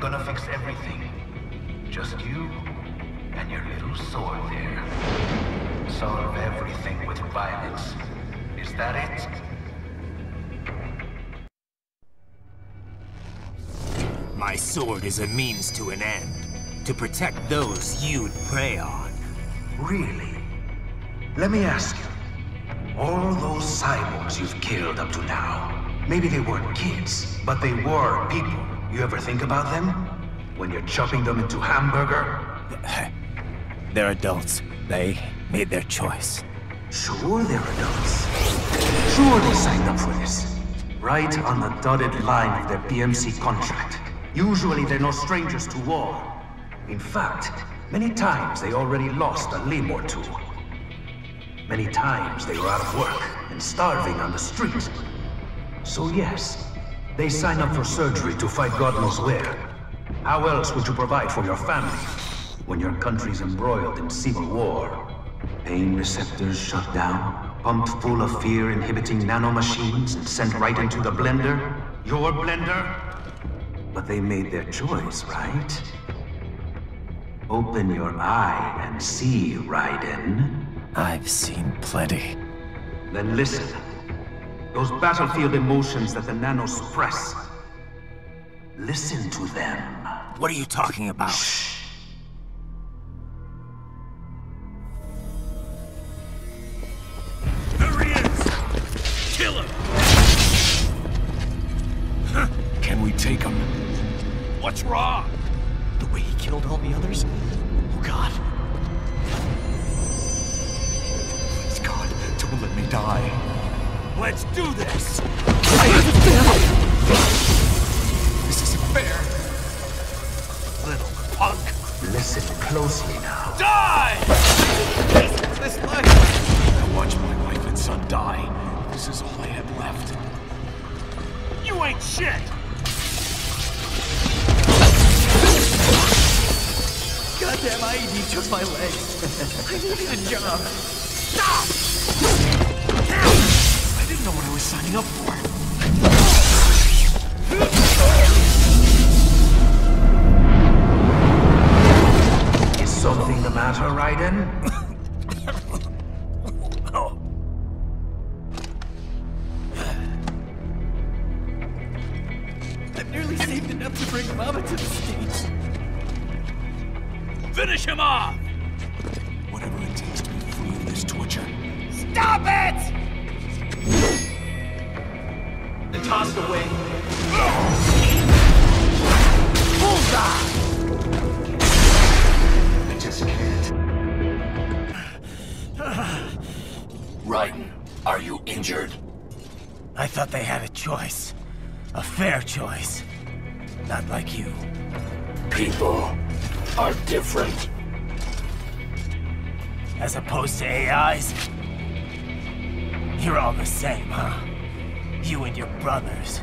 Gonna fix everything. Just you and your little sword there. Solve everything with violence. Is that it? My sword is a means to an end. To protect those you'd prey on. Really? Let me ask you. All those cyborgs you've killed up to now, maybe they weren't kids, but they were people. You ever think about them? When you're chopping them into hamburger? They're adults. They made their choice. Sure they're adults. Sure they signed up for this. Right on the dotted line of their BMC contract. Usually they're no strangers to war. In fact, many times they already lost a limb or two. Many times they were out of work and starving on the street. So yes, they sign up for surgery to fight God knows where. How else would you provide for your family when your country's embroiled in civil war? Pain receptors shut down, pumped full of fear-inhibiting nanomachines and sent right into the blender? Your blender? But they made their choice, right? Open your eye and see, Raiden. I've seen plenty. Then listen. Those battlefield emotions that the nanos suppress. Listen to them. What are you talking about? Shh. There he is! Kill him! Can we take him? What's wrong? The way he killed all the others? Oh God. Please God, don't let me die. Let's do this! This isn't fair. Little punk! Listen closely now. Die! This life! I watched my wife and son die. This is all I had left. You ain't shit! Goddamn IED took my leg. I needed a job. Stop! I didn't know what I was signing up for. Is something the matter, Raiden? I've nearly saved enough to bring Mama to the States. Finish him off! Whatever it takes to be free of this torture. Stop it! And tossed away. Bullseye! I just can't. Raiden, are you injured? I thought they had a choice. A fair choice. Not like you. People are different. As opposed to AIs? You're all the same, huh? You and your brothers.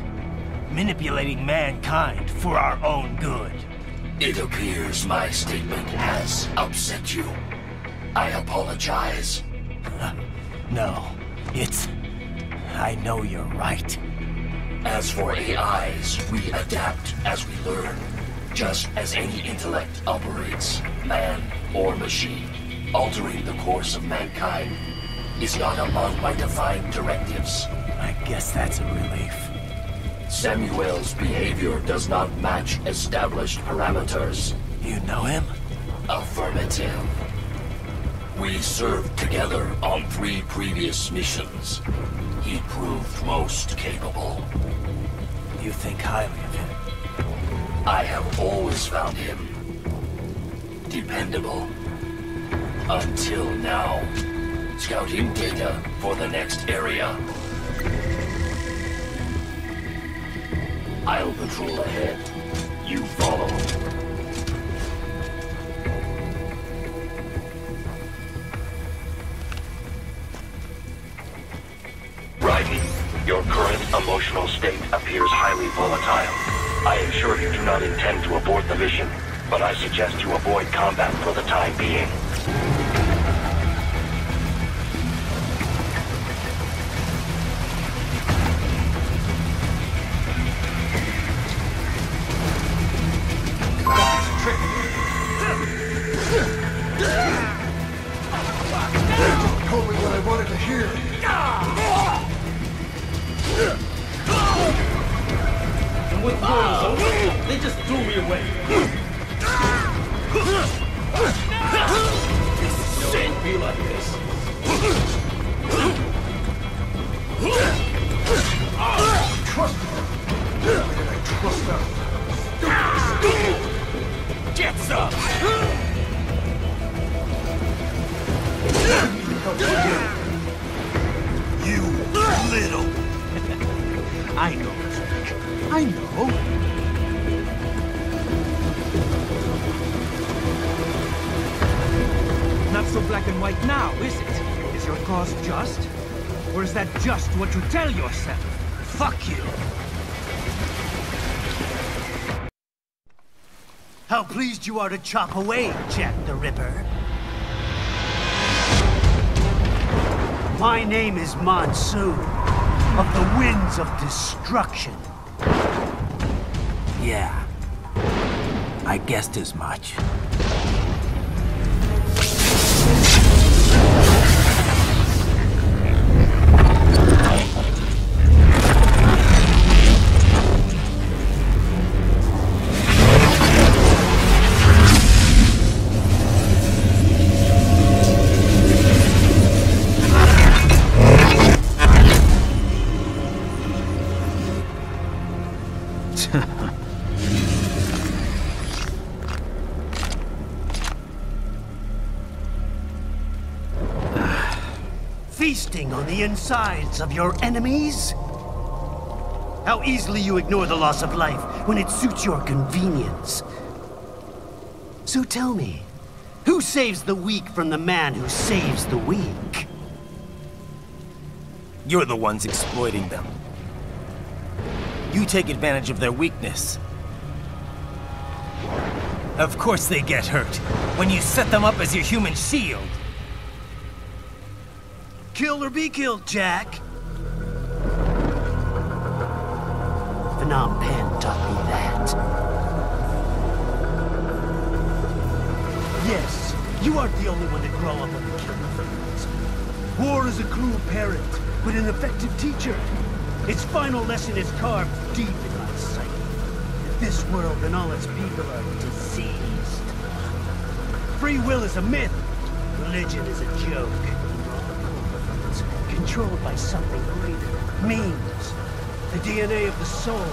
Manipulating mankind for our own good. It appears my statement has upset you. I apologize. No, it's... I know you're right. As for AIs, we adapt as we learn. Just as any intellect operates, man or machine, altering the course of mankind is not among my defined directives. I guess that's a relief. Samuel's behavior does not match established parameters. You know him? Affirmative. We served together on 3 previous missions. He proved most capable. You think highly of him? I have always found him dependable. Until now. Scouting data for the next area. I'll patrol ahead. You follow. Raiden, your current emotional state appears highly volatile. I am sure you do not intend to abort the mission, but I suggest you avoid combat for the time being. little. I know, Jack. I know. Not so black and white now, is it? Is your cause just? Or is that just what you tell yourself? Fuck you! How pleased you are to chop away, Jack the Ripper. My name is Monsoon, of the Winds of Destruction. Yeah. I guessed as much. Feasting on the insides of your enemies? How easily you ignore the loss of life when it suits your convenience. So tell me, who saves the weak from the man who saves the weak? You're the ones exploiting them. You take advantage of their weakness. Of course they get hurt when you set them up as your human shield. Kill or be killed, Jack. Phnom Penh taught me that. Yes, you aren't the only one to grow up on the killing fields. War is a cruel parent, but an effective teacher. Its final lesson is carved deep in my psyche. This world and all its people are diseased. Free will is a myth. Religion is a joke. Controlled by something greater. Means. The DNA of the soul.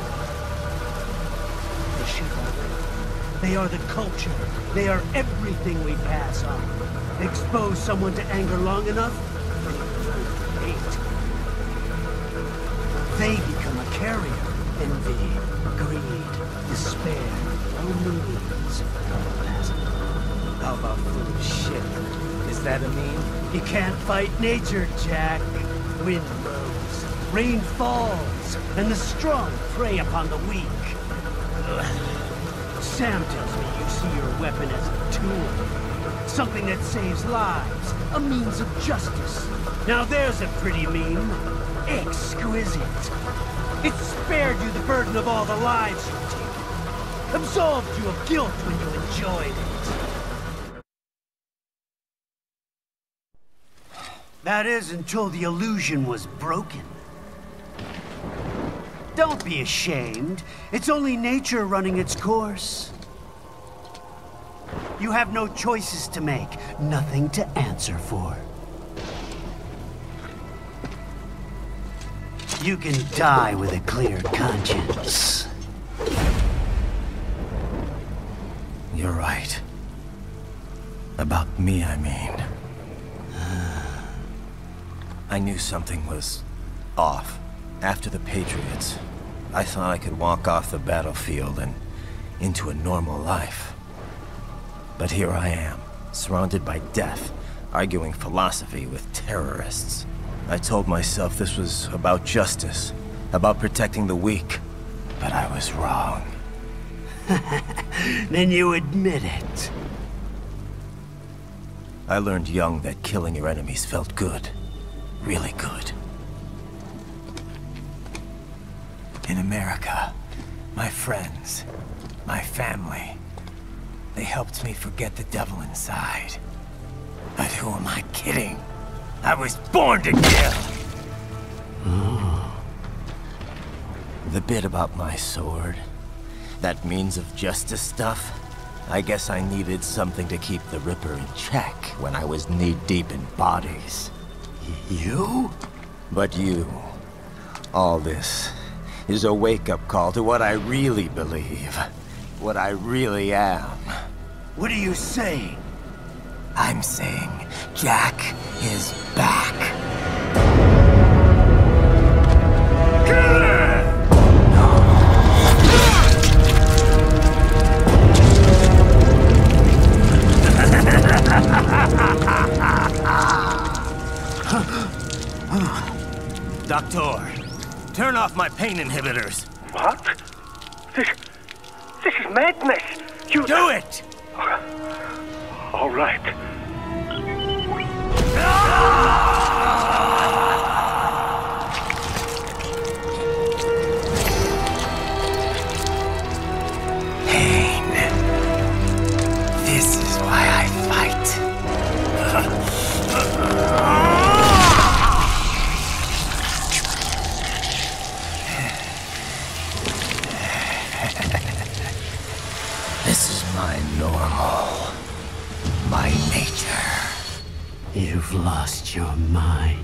They shape our life. They are the culture. They are everything we pass on. Expose someone to anger long enough, hate. They become a carrier. Envy, greed, despair, loneliness. How about foolish shit? Is that a meme? You can't fight nature, Jack. Wind blows, rain falls, and the strong prey upon the weak. Sam tells me you see your weapon as a tool. Something that saves lives, a means of justice. Now there's a pretty meme. Exquisite. It spared you the burden of all the lives you've taken. Absolved you of guilt when you enjoyed it. That is until the illusion was broken. Don't be ashamed. It's only nature running its course. You have no choices to make, nothing to answer for. You can die with a clear conscience. You're right. About me, I mean. I knew something was off. After the Patriots, I thought I could walk off the battlefield and into a normal life. But here I am, surrounded by death, arguing philosophy with terrorists. I told myself this was about justice, about protecting the weak. But I was wrong. Then you admit it. I learned young that killing your enemies felt good. Really good. In America, my friends, my family, they helped me forget the devil inside. But who am I kidding? I was born to kill! The bit about my sword, that means of justice stuff, I guess I needed something to keep the Ripper in check when I was knee-deep in bodies. You? But you, all this, is a wake-up call to what I really believe. What I really am. What are you saying? I'm saying Jack is back. Turn off my pain inhibitors. What? This is madness. You do it! All right. Pain. This is why I fight. This is my normal. My nature. You've lost your mind.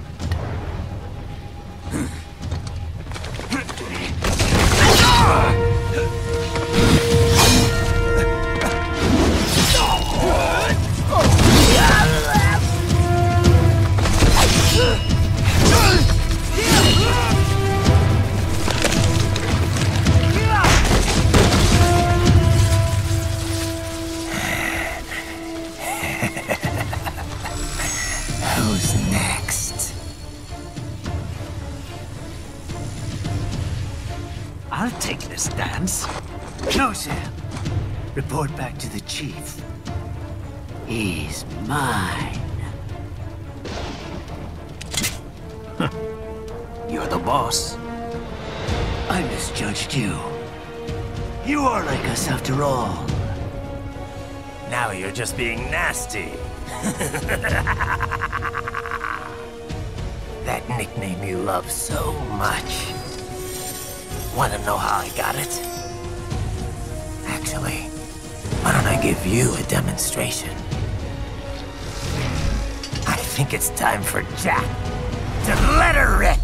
Who's next? I'll take this dance. No, Sam. Report back to the chief. He's mine. You're the boss. I misjudged you. You are like us after all. Now you're just being nasty. That nickname you love so much. Want to know how I got it? Actually, why don't I give you a demonstration? I think it's time for Jack to let her rip.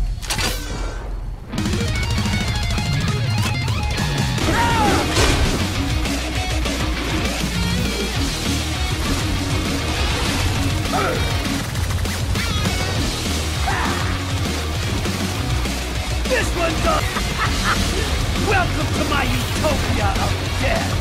This one's up! Welcome to my utopia of death!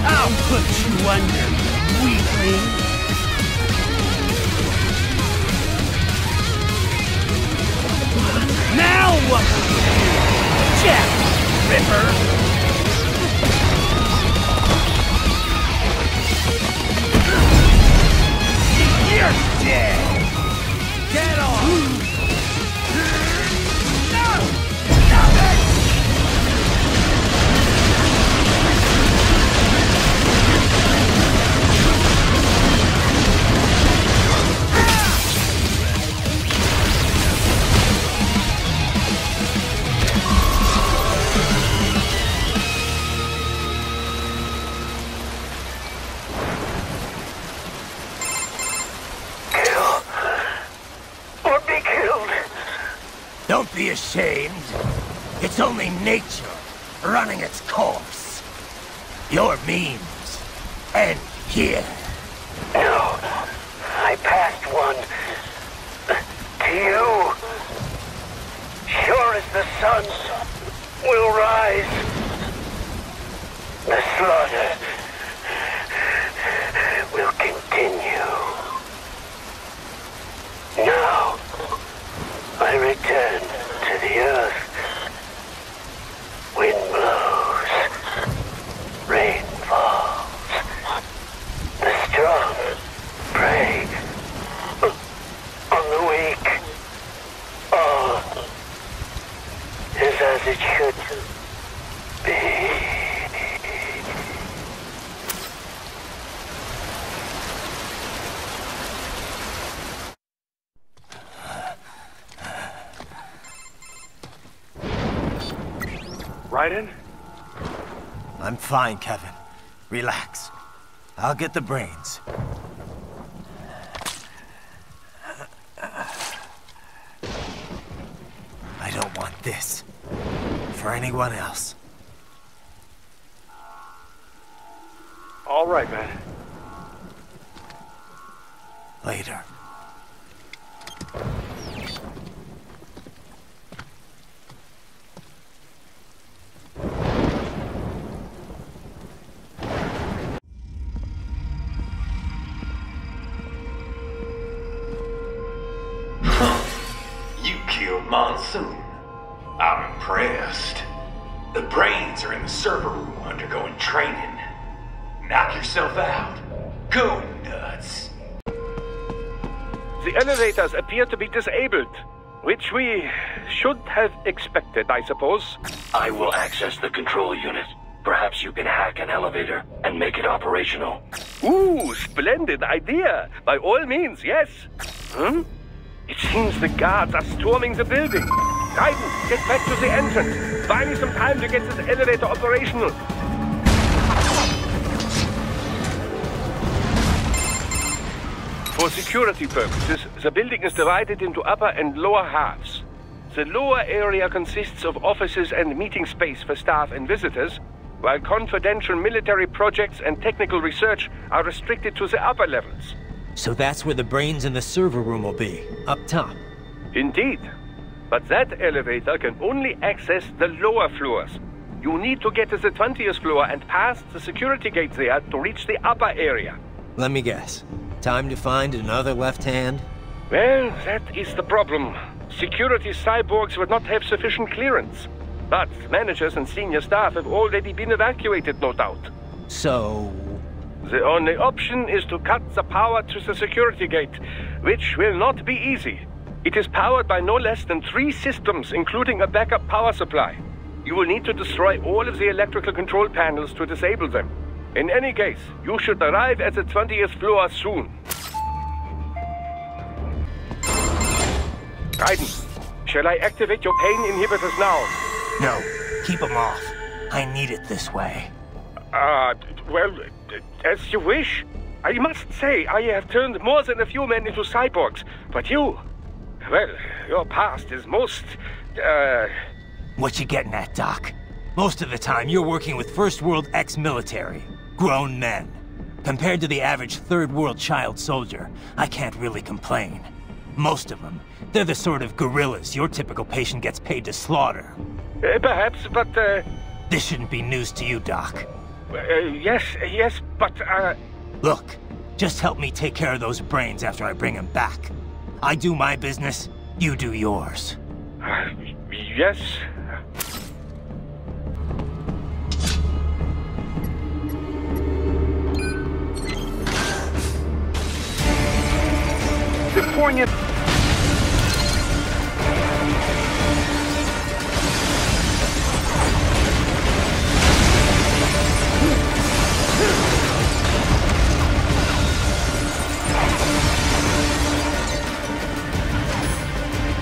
I'll put you under, weakling. Now what will you do, Jack Ripper? You're dead! Get on! Don't be ashamed. It's only nature running its course. Your means end here. No, I passed one. To you. Sure as the sun will rise. The slaughter will continue. Now, I return to the earth. Wind blows. Raiden? I'm fine, Kevin. Relax. I'll get the brains. I don't want this for anyone else. All right, man. Later. You killed Monsoon. I'm impressed. The brains are in the server room undergoing training. Knock yourself out. Go nuts. The elevators appear to be disabled, which we should have expected, I suppose. I will access the control unit. Perhaps you can hack an elevator and make it operational. Ooh, splendid idea. By all means, yes. It seems the guards are storming the building. Raiden, get back to the entrance. Buy me some time to get this elevator operational. For security purposes, the building is divided into upper and lower halves. The lower area consists of offices and meeting space for staff and visitors, while confidential military projects and technical research are restricted to the upper levels. So that's where the brains in the server room will be, up top. Indeed. But that elevator can only access the lower floors. You need to get to the 20th floor and pass the security gate there to reach the upper area. Let me guess. Time to find another left hand? Well, that is the problem. Security cyborgs would not have sufficient clearance. But managers and senior staff have already been evacuated, no doubt. So... The only option is to cut the power to the security gate, which will not be easy. It is powered by no less than 3 systems, including a backup power supply. You will need to destroy all of the electrical control panels to disable them. In any case, you should arrive at the 20th floor soon. Raiden, shall I activate your pain inhibitors now? No, keep them off. I need it this way. Well, as you wish. I must say, I have turned more than a few men into cyborgs, but you... Well, your past is most, What you getting at, Doc? Most of the time, you're working with First World ex-military. Grown men. Compared to the average Third World child soldier, I can't really complain. Most of them, they're the sort of guerrillas your typical patient gets paid to slaughter. Perhaps, but, This shouldn't be news to you, Doc. yes, but, Look, just help me take care of those brains after I bring them back. I do my business, you do yours. Yes. The poignant...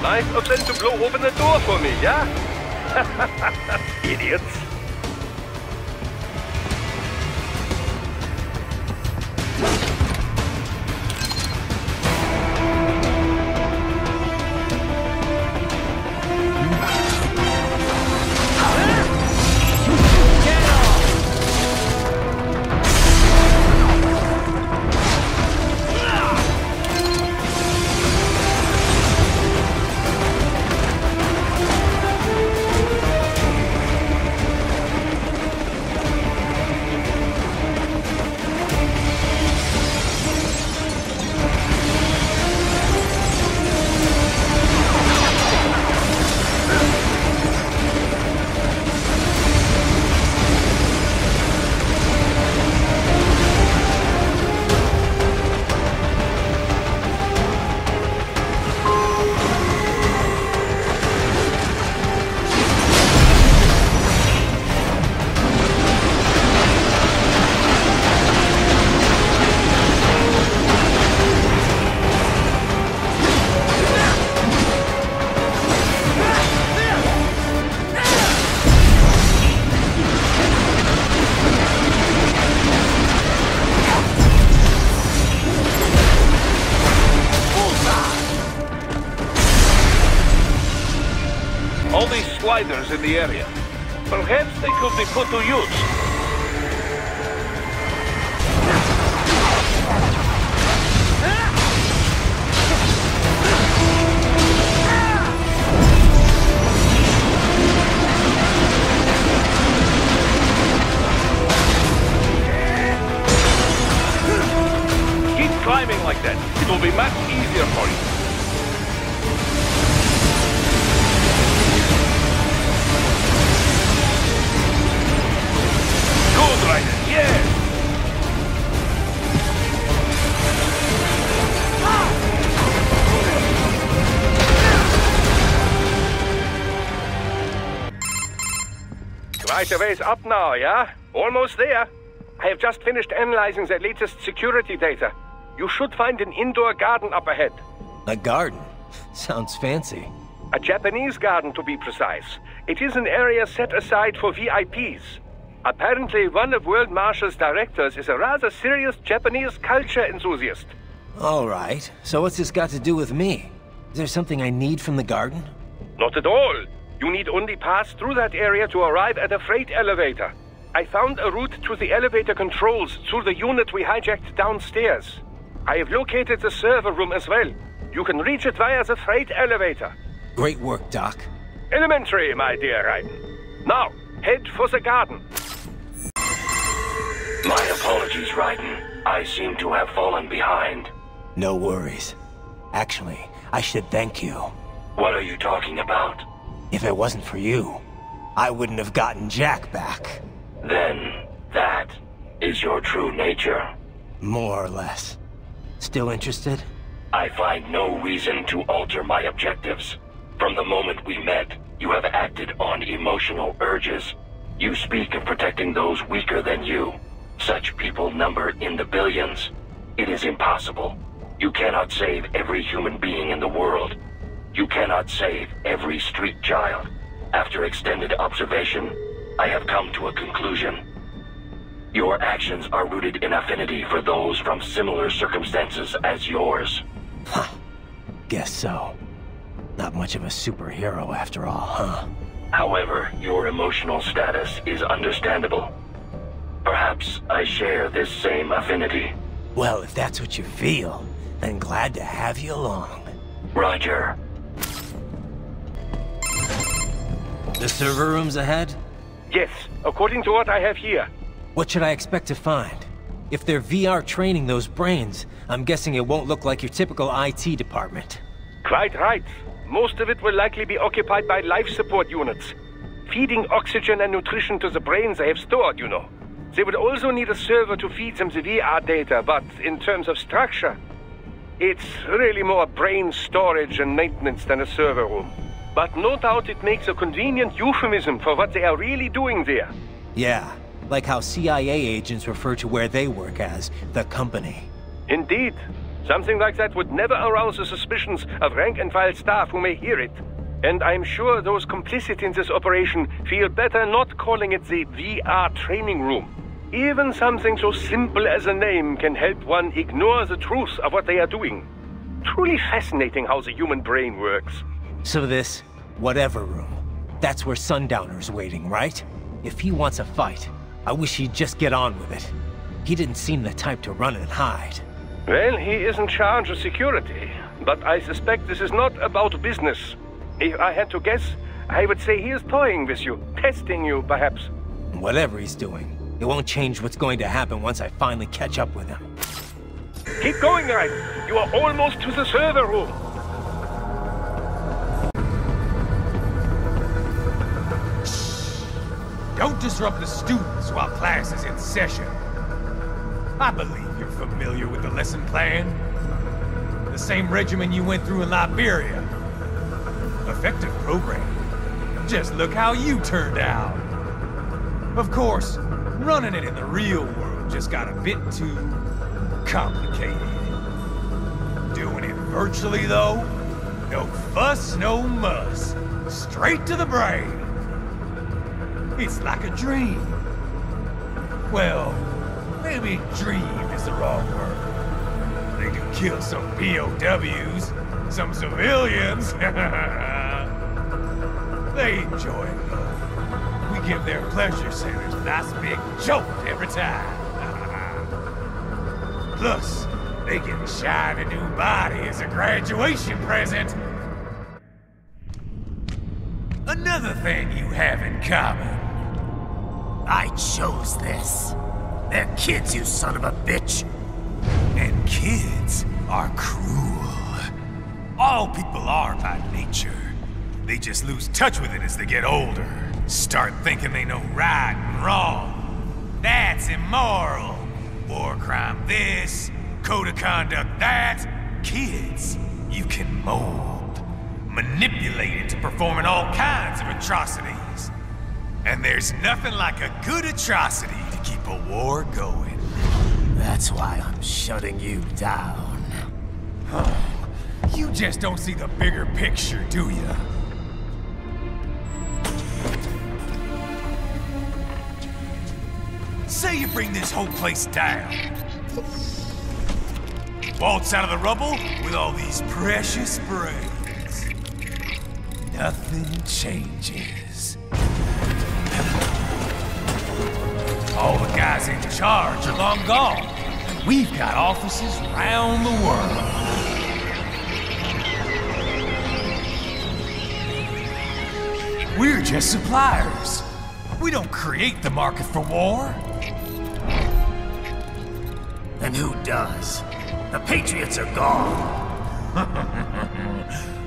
Nice of them to blow open the door for me, yeah? Idiots. gliders in the area. Perhaps they could be put to use. Climbing like that, it will be much easier for you. Good, Ryder, yes! Quite a ways up now, yeah? Almost there. I have just finished analyzing the latest security data. You should find an indoor garden up ahead. A garden? Sounds fancy. A Japanese garden, to be precise. It is an area set aside for VIPs. Apparently, one of World Marshal's directors is a rather serious Japanese culture enthusiast. All right. So what's this got to do with me? Is there something I need from the garden? Not at all. You need only pass through that area to arrive at a freight elevator. I found a route to the elevator controls through the unit we hijacked downstairs. I have located the server room as well. You can reach it via the freight elevator. Great work, Doc. Elementary, my dear Raiden. Now, head for the garden. My apologies, Raiden. I seem to have fallen behind. No worries. Actually, I should thank you. What are you talking about? If it wasn't for you, I wouldn't have gotten Jack back. Then, that is your true nature. More or less. Still interested? I find no reason to alter my objectives. From the moment we met, you have acted on emotional urges. You speak of protecting those weaker than you. Such people number in the billions. It is impossible. You cannot save every human being in the world. You cannot save every street child. After extended observation, I have come to a conclusion. Your actions are rooted in affinity for those from similar circumstances as yours. Huh. Guess so. Not much of a superhero after all, huh? However, your emotional status is understandable. Perhaps I share this same affinity. Well, if that's what you feel, then glad to have you along. Roger. The server room's ahead? Yes, according to what I have here. What should I expect to find? If they're VR training those brains, I'm guessing it won't look like your typical IT department. Quite right. Most of it will likely be occupied by life support units. Feeding oxygen and nutrition to the brains they have stored, you know. They will also need a server to feed them the VR data, but in terms of structure, it's really more brain storage and maintenance than a server room. But no doubt it makes a convenient euphemism for what they are really doing there. Yeah, like how CIA agents refer to where they work as the company. Indeed. Something like that would never arouse the suspicions of rank-and-file staff who may hear it. And I'm sure those complicit in this operation feel better not calling it the VR training room. Even something so simple as a name can help one ignore the truth of what they are doing. Truly fascinating how the human brain works. So this, whatever room, that's where Sundowner's waiting, right? If he wants a fight, I wish he'd just get on with it. He didn't seem the type to run and hide. Well, he is in charge of security, but I suspect this is not about business. If I had to guess, I would say he is toying with you, testing you, perhaps. Whatever he's doing, it won't change what's going to happen once I finally catch up with him. Keep going, Raiden. You are almost to the server room. Don't disrupt the students while class is in session. I believe you're familiar with the lesson plan. The same regimen you went through in Liberia. Effective program. Just look how you turned out. Of course, running it in the real world just got a bit too complicated. Doing it virtually, though? No fuss, no muss. Straight to the brain. It's like a dream. Well, maybe dream is the wrong word. They can kill some POWs, some civilians. They enjoy it, though. We give their pleasure centers a nice big jolt every time. Plus, they get a shiny new body as a graduation present. Another thing you have in common. I chose this. They're kids, you son of a bitch. And kids are cruel. All people are by nature. They just lose touch with it as they get older. Start thinking they know right and wrong. That's immoral. War crime this, code of conduct that. Kids, you can mold, manipulate into performing all kinds of atrocities. And there's nothing like a good atrocity to keep a war going. That's why I'm shutting you down. You just don't see the bigger picture, do you? Say you bring this whole place down. Waltz out of the rubble with all these precious brains. Nothing changes. All the guys in charge are long gone. And we've got offices around the world. We're just suppliers. We don't create the market for war. Then who does? The Patriots are gone.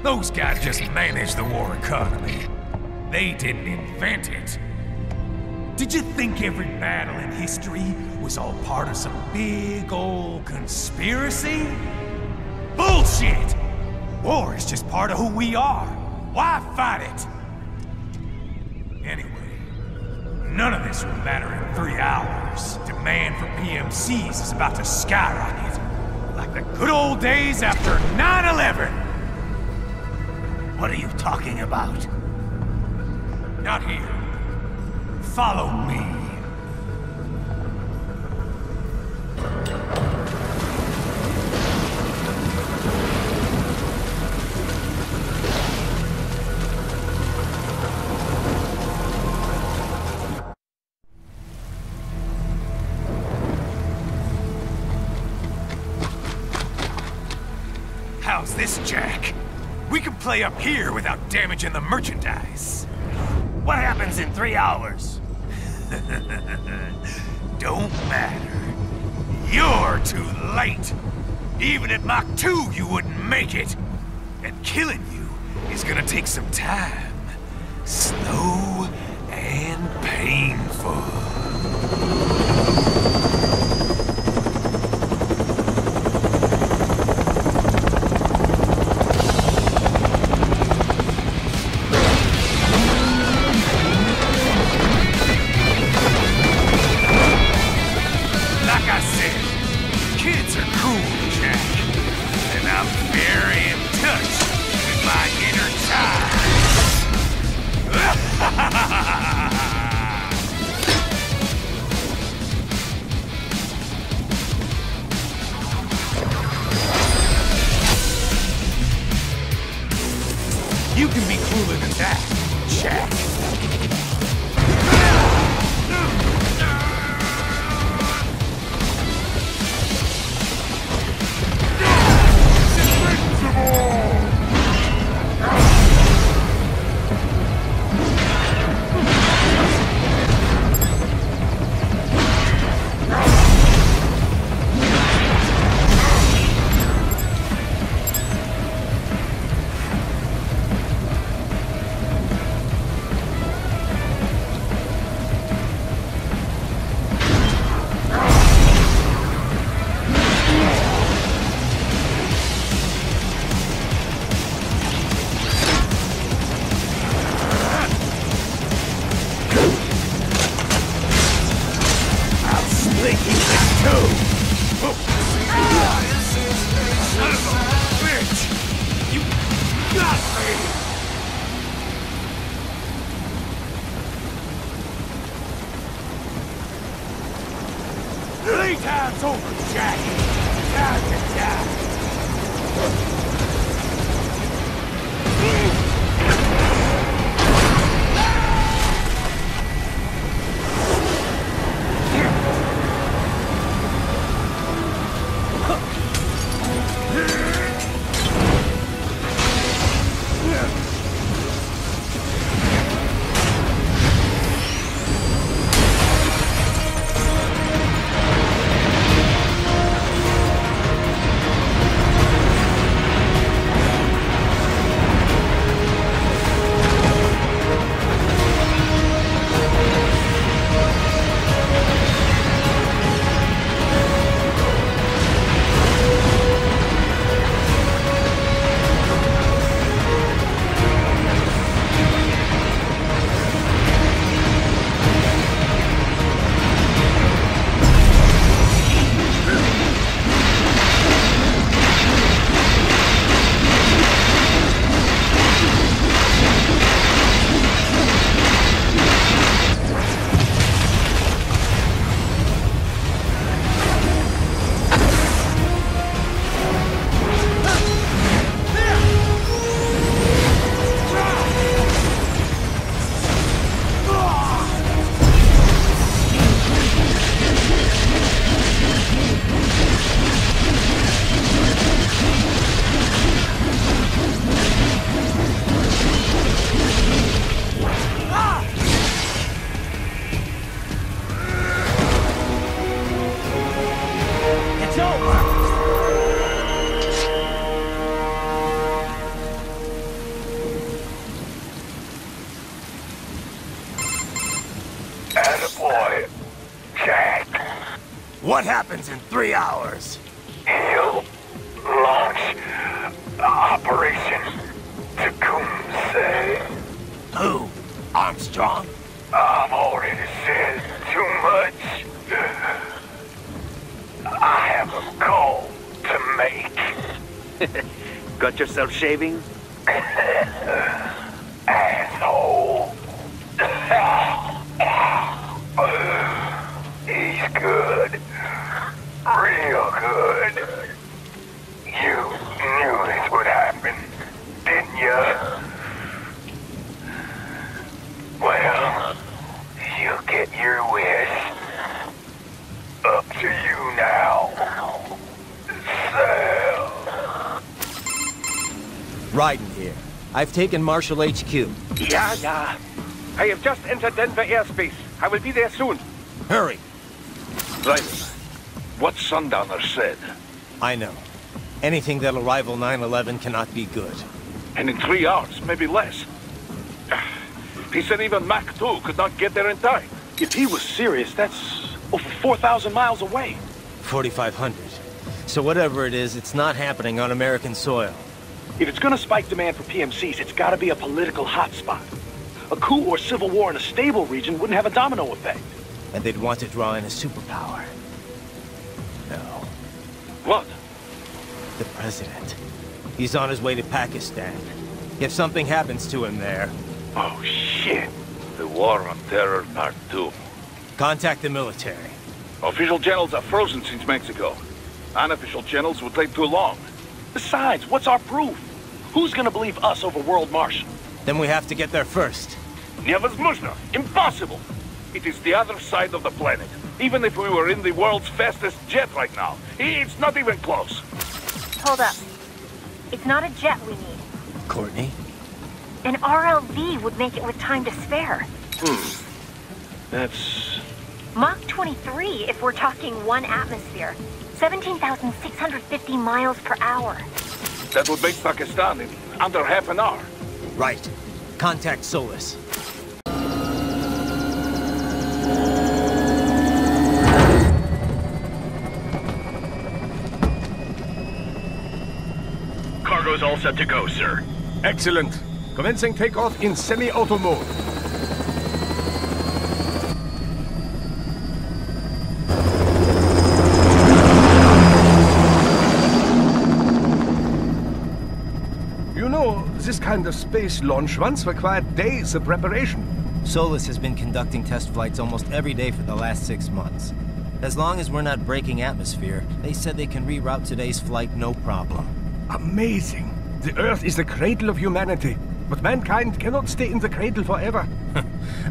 Those guys just manage the war economy. They didn't invent it. Did you think every battle in history was all part of some big old conspiracy? Bullshit! War is just part of who we are. Why fight it? Anyway, none of this will matter in 3 hours. Demand for PMCs is about to skyrocket. Like the good old days after 9/11. What are you talking about? Not here. Follow me. How's this, Jack? We can play up here without damaging the merchandise. What happens in 3 hours? Don't matter. You're too late. Even at Mach 2, you wouldn't make it. And killing you is gonna take some time. Slow and painful. You can be cooler than that, Jack. Playtime's over, Jack. Time to die. Boy, Jack. What happens in 3 hours? He'll launch Operation Tecumseh. Who? Armstrong? I've already said too much. I have a call to make. Got yourself shaving? Asshole. He's good. Real good. You knew this would happen, didn't you? Well, you get your wish. Up to you now. Sal. Raiden here. I've taken Marshall HQ. Yeah. I have just entered Denver airspace. I will be there soon. Hurry. Raiden, what Sundowner said. I know. Anything that'll rival 9/11 cannot be good. And in 3 hours, maybe less. He said even Mach 2 could not get there in time. If he was serious, that's over 4,000 miles away. 4,500. So whatever it is, it's not happening on American soil. If it's gonna spike demand for PMCs, it's gotta be a political hotspot. A coup or civil war in a stable region wouldn't have a domino effect. And they'd want to draw in a superpower. No. What? The president. He's on his way to Pakistan. If something happens to him there... Oh, shit. The War on Terror Part 2. Contact the military. Official channels are frozen since Mexico. Unofficial channels would take too long. Besides, what's our proof? Who's gonna believe us over World Marshal? Then we have to get there first. Невозможно. Impossible. It is the other side of the planet. Even if we were in the world's fastest jet right now, it's not even close. Hold up. It's not a jet we need. Courtney? An RLV would make it with time to spare. That's... Mach 23 if we're talking 1 atmosphere. 17,650 miles per hour. That would make Pakistan in under half an hour. Right. Contact Solus. Cargo's all set to go, sir. Excellent. Commencing takeoff in semi-auto mode. You know, this kind of space launch once required days of preparation. Solus has been conducting test flights almost every day for the last 6 months. As long as we're not breaking atmosphere, they said they can reroute today's flight no problem. Amazing. The Earth is the cradle of humanity, but mankind cannot stay in the cradle forever.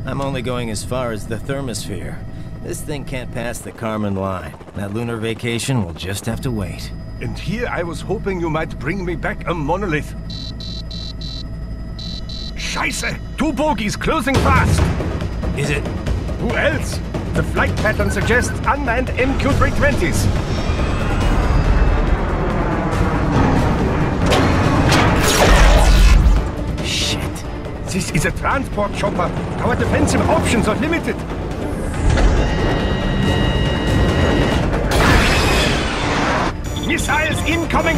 I'm only going as far as the thermosphere. This thing can't pass the Kármán line. That lunar vacation will just have to wait. And here I was hoping you might bring me back a monolith. Scheiße! 2 bogies closing fast! Is it? Who else? The flight pattern suggests unmanned MQ-320s. Shit. This is a transport chopper. Our defensive options are limited. Missiles incoming!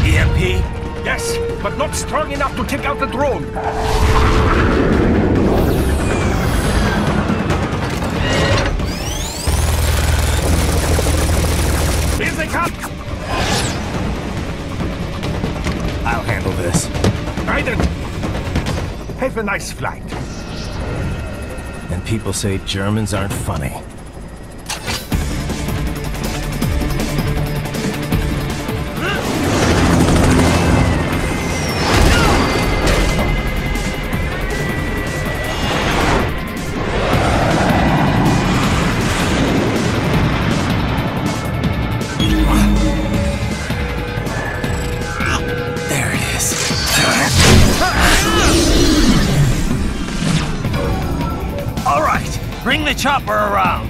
EMP? Yes, but not strong enough to take out the drone. Here they come! I'll handle this. Raiden! Have a nice flight. And people say Germans aren't funny. There it is. All right, bring the chopper around.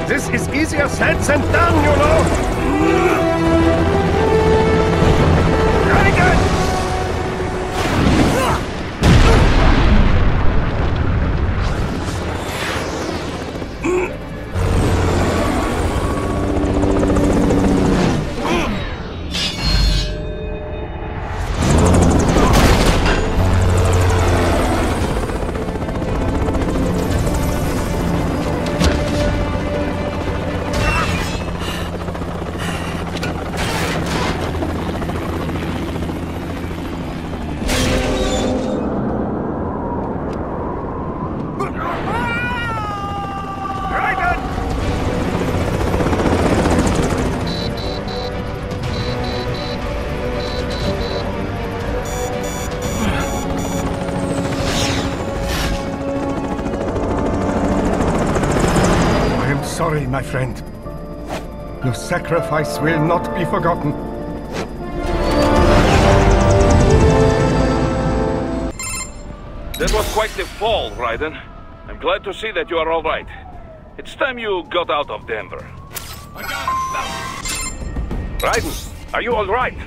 This is easier said than done, you know! Revengeance! Sorry, my friend. Your sacrifice will not be forgotten. That was quite the fall, Raiden. I'm glad to see that you are all right. It's time you got out of Denver. I got him! Raiden, are you all right?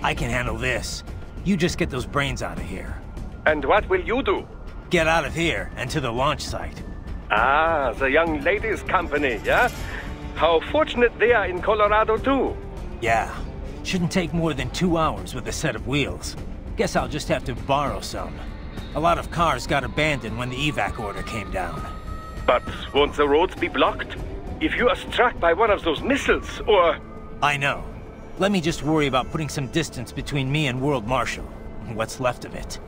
I can handle this. You just get those brains out of here. And what will you do? Get out of here and to the launch site. Ah, the young ladies' company, yeah? How fortunate they are in Colorado, too. Yeah. Shouldn't take more than 2 hours with a set of wheels. Guess I'll just have to borrow some. A lot of cars got abandoned when the evac order came down. But won't the roads be blocked? If you are struck by one of those missiles, or... I know. Let me just worry about putting some distance between me and World Marshal. What's left of it.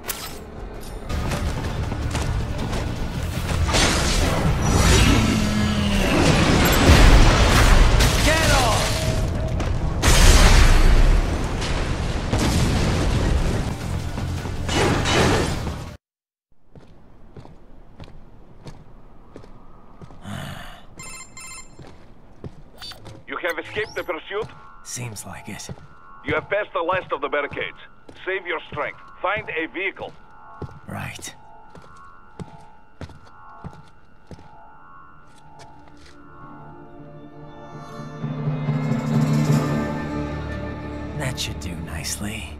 You have escaped the pursuit? Seems like it. You have passed the last of the barricades. Save your strength. Find a vehicle. Right. That should do nicely.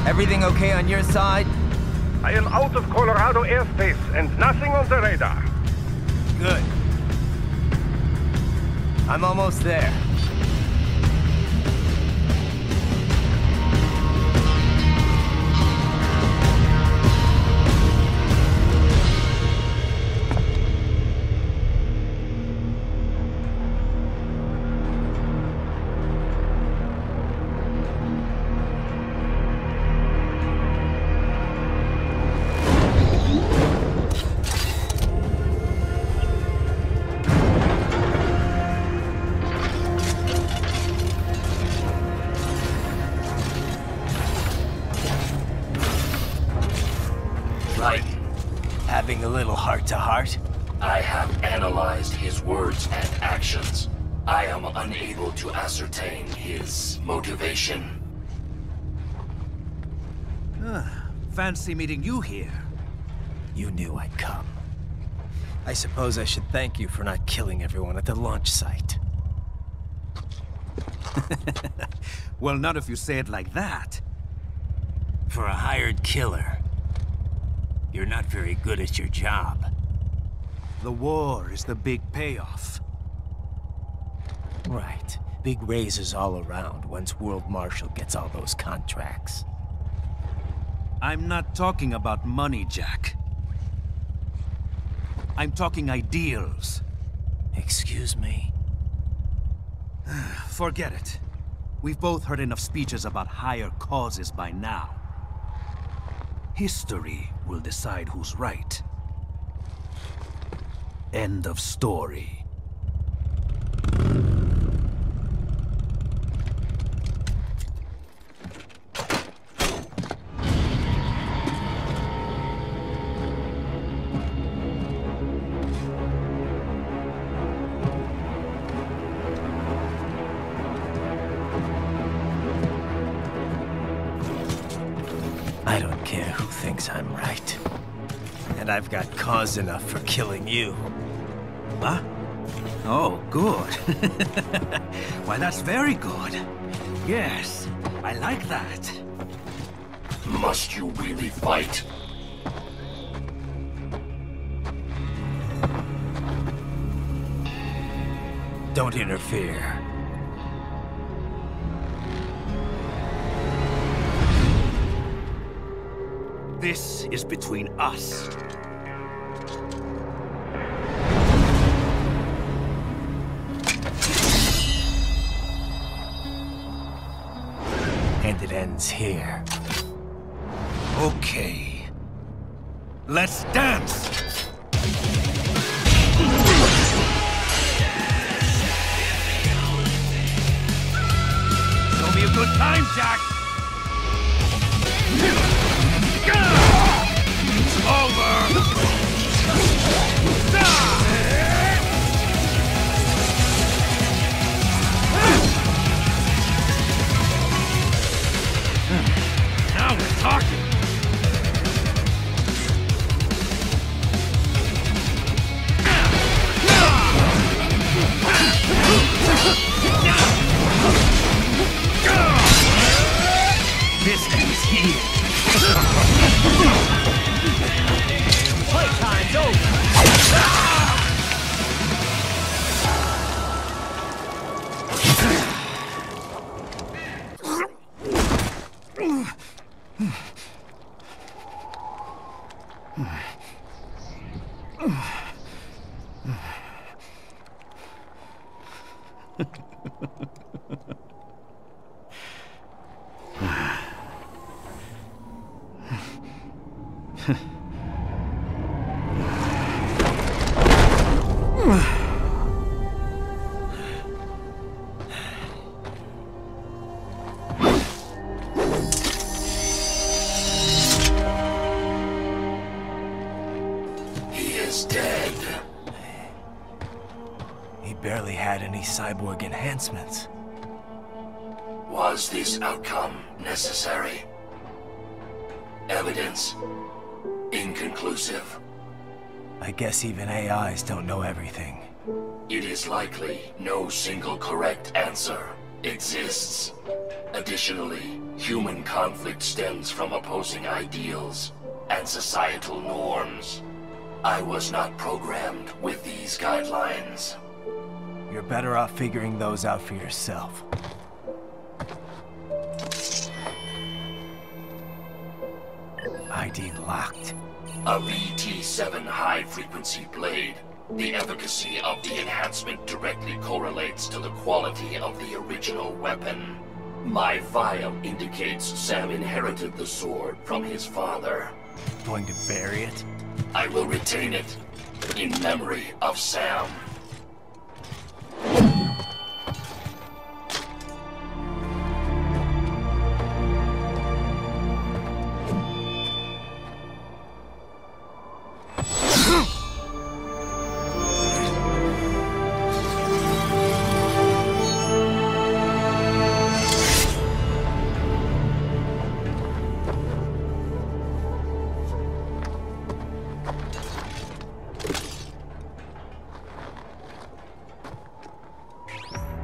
Everything okay on your side? I am out of Colorado airspace and nothing on the radar. Good. I'm almost there. Having a little heart-to-heart? I have analyzed his words and actions. I am unable to ascertain his motivation. Fancy meeting you here. You knew I'd come. I suppose I should thank you for not killing everyone at the launch site. Well, not if you say it like that. For a hired killer, you're not very good at your job. The war is the big payoff. Right. Big raises all around once World Marshal gets all those contracts. I'm not talking about money, Jack. I'm talking ideals. Excuse me? forget it. We've both heard enough speeches about higher causes by now. History will decide who's right. End of story. I don't care who thinks I'm right. And I've got cause enough for killing you. Huh? Oh, good. Why, that's very good. Yes, I like that. Must you really fight? Don't interfere. This is between us. And it ends here. Okay. Let's dance! Show me a good time, Jack! It's over! Now we're talking! This ends here! Playtime's over! Barely had any cyborg enhancements. Was this outcome necessary? Evidence inconclusive. I guess even AIs don't know everything. It is likely no single correct answer exists. Additionally, human conflict stems from opposing ideals and societal norms. I was not programmed with these guidelines. You're better off figuring those out for yourself. ID locked. A VT-7 high-frequency blade. The efficacy of the enhancement directly correlates to the quality of the original weapon. My file indicates Sam inherited the sword from his father. Going to bury it? I will retain it in memory of Sam.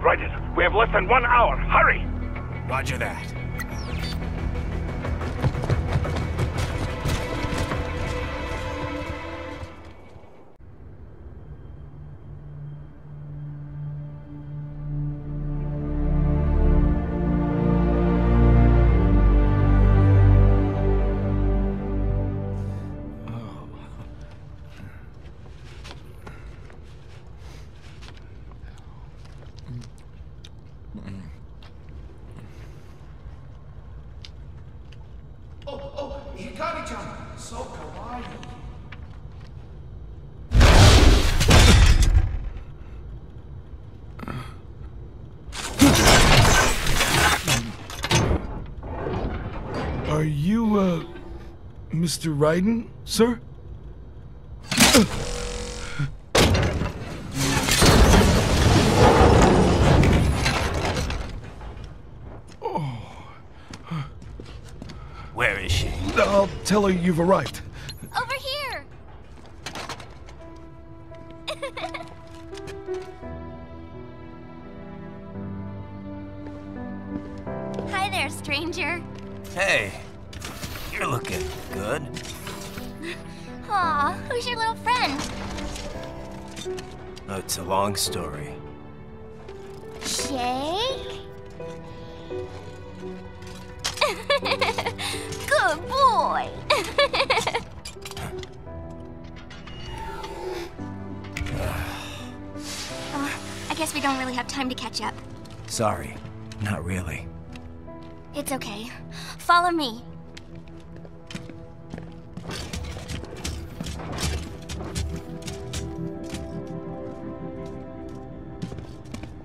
Raiden, we have less than 1 hour. Hurry! Roger that. Hikari-chan, so kawaii. Are you, Mr. Raiden, sir? Where is she? I'll tell her you've arrived. Over here! Hi there, stranger. Hey, you're looking good. Aw, who's your little friend? Oh, it's a long story. Shake? Good boy! I guess we don't really have time to catch up. Sorry, not really. It's okay. Follow me.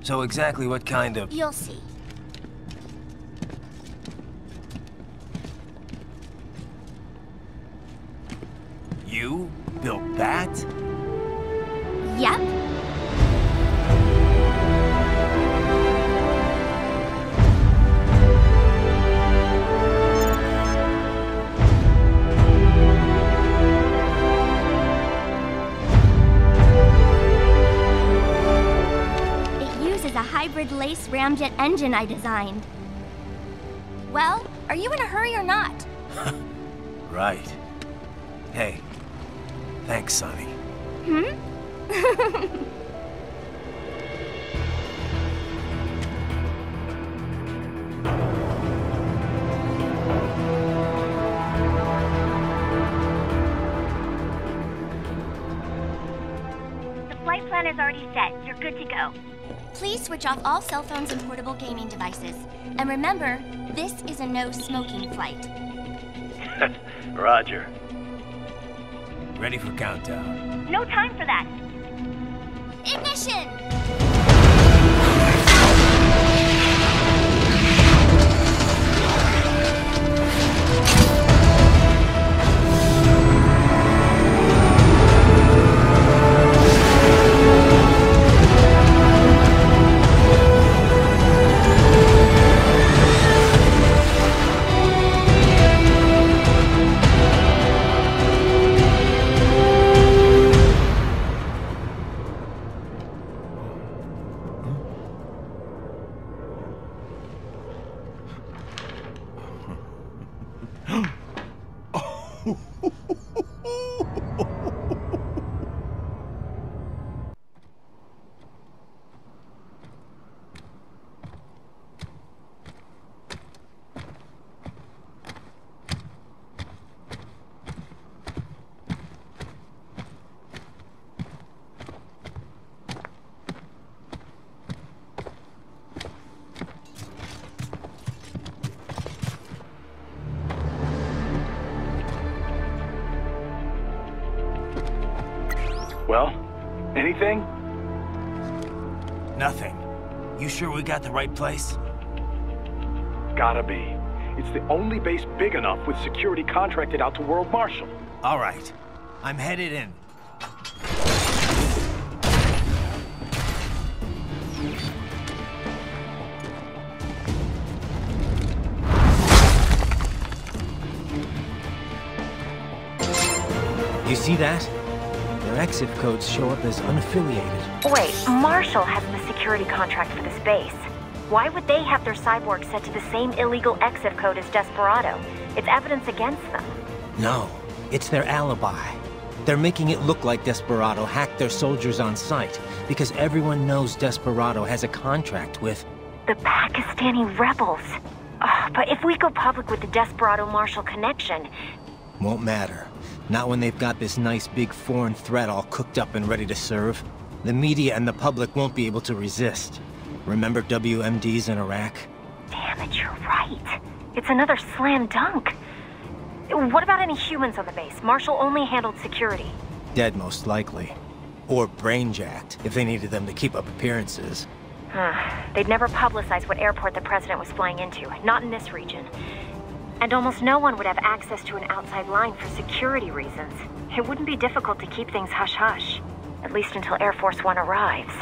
So exactly what kind of... You'll see. You built that? Yep. A hybrid lace ramjet engine I designed. Well, are you in a hurry or not? Right. Hey, thanks, Sonny. Hmm? The flight plan is already set. You're good to go. Please switch off all cell phones and portable gaming devices. And remember, this is a no-smoking flight. Roger. Ready for countdown. No time for that. Ignition! Well, anything? Nothing. You sure we got the right place? Gotta be. It's the only base big enough with security contracted out to World Marshal. All right. I'm headed in. You see that? Their exit codes show up as unaffiliated. Wait, Marshall has the security contract for this base. Why would they have their cyborg set to the same illegal exit code as Desperado? It's evidence against them. No, it's their alibi. They're making it look like Desperado hacked their soldiers on sight, because everyone knows Desperado has a contract with... the Pakistani rebels. Oh, but if we go public with the Desperado-Marshall connection... Won't matter. Not when they've got this nice big foreign threat all cooked up and ready to serve. The media and the public won't be able to resist. Remember WMDs in Iraq? Damn it, you're right. It's another slam dunk. What about any humans on the base? Marshall only handled security. Dead, most likely. Or brain-jacked, if they needed them to keep up appearances. They'd never publicize what airport the president was flying into, not in this region. And almost no one would have access to an outside line for security reasons. It wouldn't be difficult to keep things hush-hush. At least until Air Force One arrives.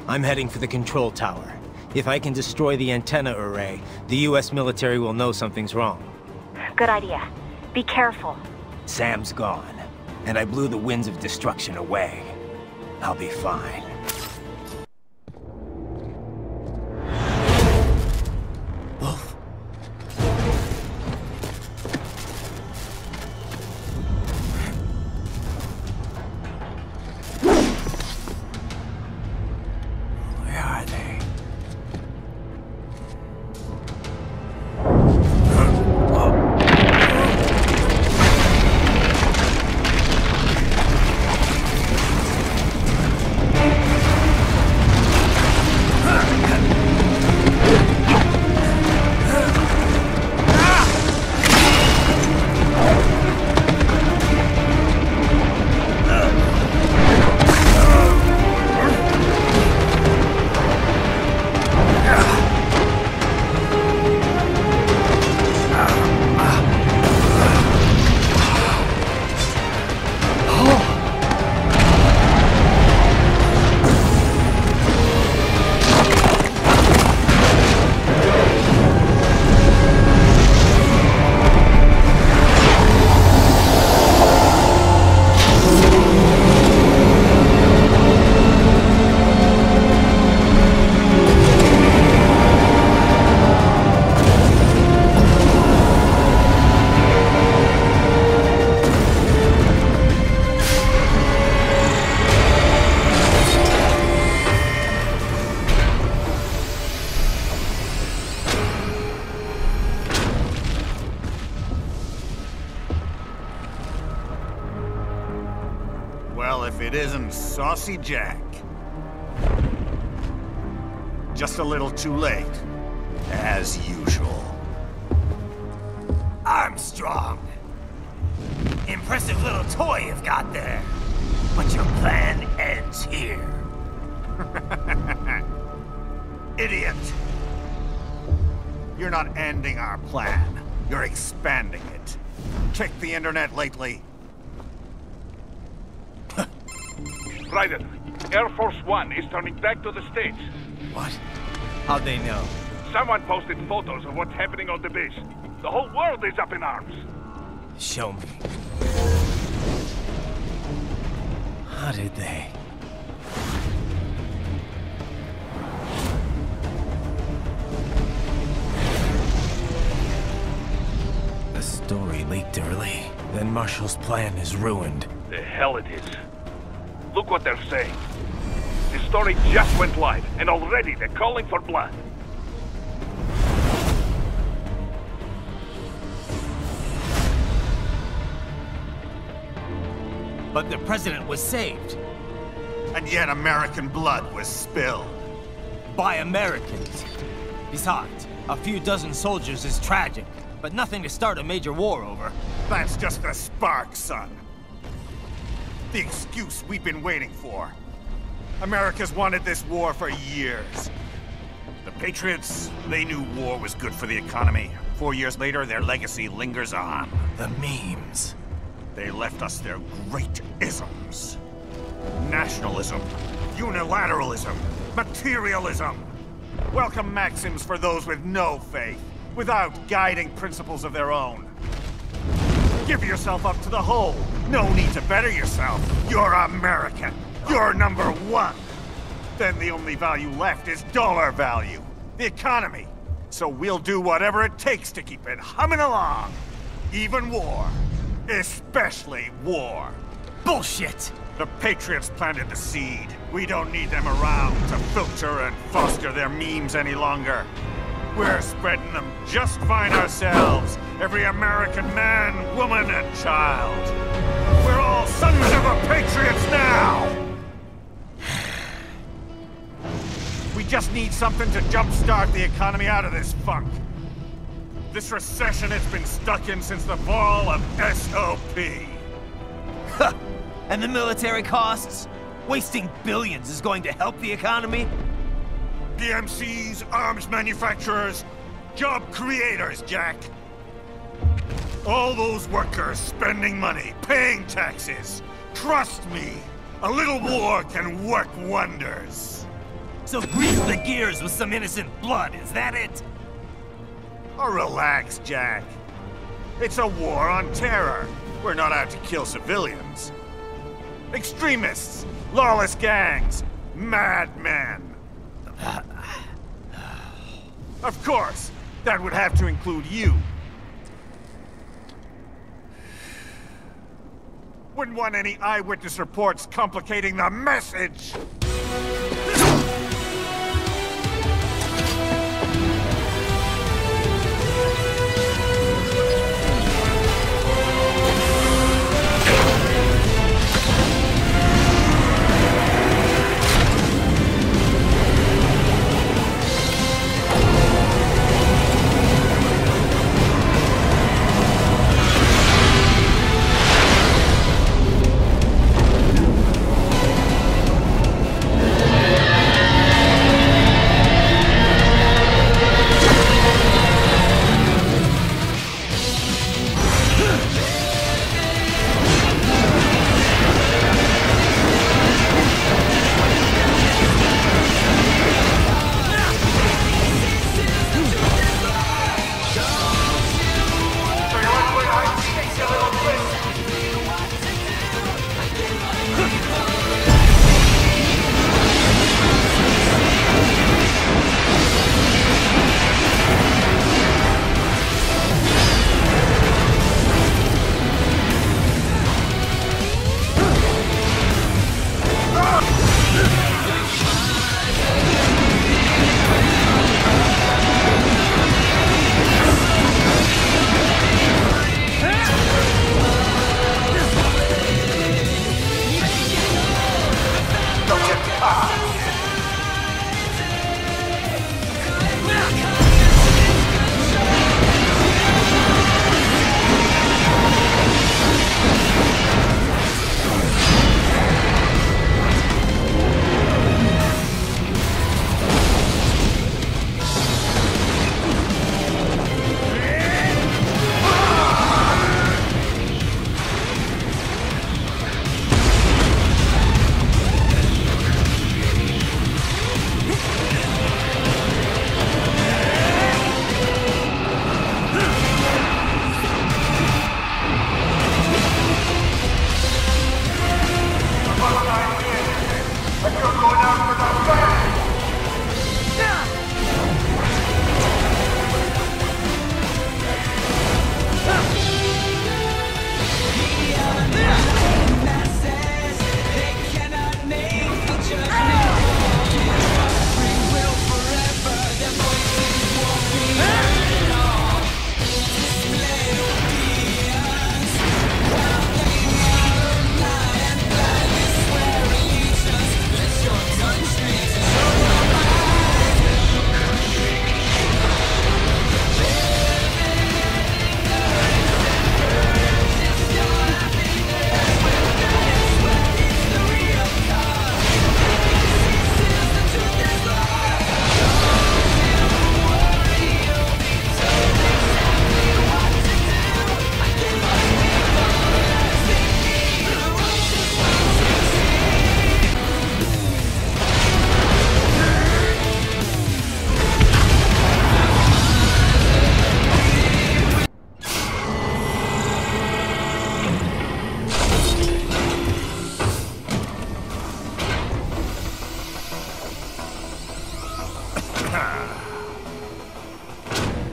I'm heading for the control tower. If I can destroy the antenna array, the US military will know something's wrong. Good idea. Be careful. Sam's gone, and I blew the winds of destruction away. I'll be fine. Wolf. Where are they? If it isn't Saucy Jack. Just a little too late, as usual. Armstrong! Impressive little toy you've got there. But your plan ends here. Idiot! You're not ending our plan. You're expanding it. Check the internet lately. Raiden, Air Force One is turning back to the States. What? How'd they know? Someone posted photos of what's happening on the base. The whole world is up in arms. Show me. How did they? The story leaked early. Then Marshall's plan is ruined. The hell it is. Look what they're saying. The story just went live, and already they're calling for blood. But the president was saved. And yet American blood was spilled. By Americans. Besides, a few dozen soldiers is tragic, but nothing to start a major war over. That's just a spark, son. The excuse we've been waiting for. America's wanted this war for years. The Patriots, they knew war was good for the economy. 4 years later, their legacy lingers on. The memes. They left us their great isms. Nationalism, unilateralism, materialism. Welcome maxims for those with no faith, without guiding principles of their own. Give yourself up to the whole. No need to better yourself. You're American. You're number one. Then the only value left is dollar value. The economy. So we'll do whatever it takes to keep it humming along. Even war. Especially war. Bullshit! The Patriots planted the seed. We don't need them around to filter and foster their memes any longer. We're spreading them just fine ourselves. Every American man, woman, and child. We're all sons of the Patriots now! We just need something to jumpstart the economy out of this funk. This recession it's been stuck in since the fall of SOP. Huh. And the military costs? Wasting billions is going to help the economy? PMCs, arms manufacturers, job creators, Jack. All those workers spending money, paying taxes. Trust me, a little war can work wonders. So grease the gears with some innocent blood, is that it? Oh, relax, Jack. It's a war on terror. We're not out to kill civilians. Extremists, lawless gangs, madmen. Of course, that would have to include you. Wouldn't want any eyewitness reports complicating the message.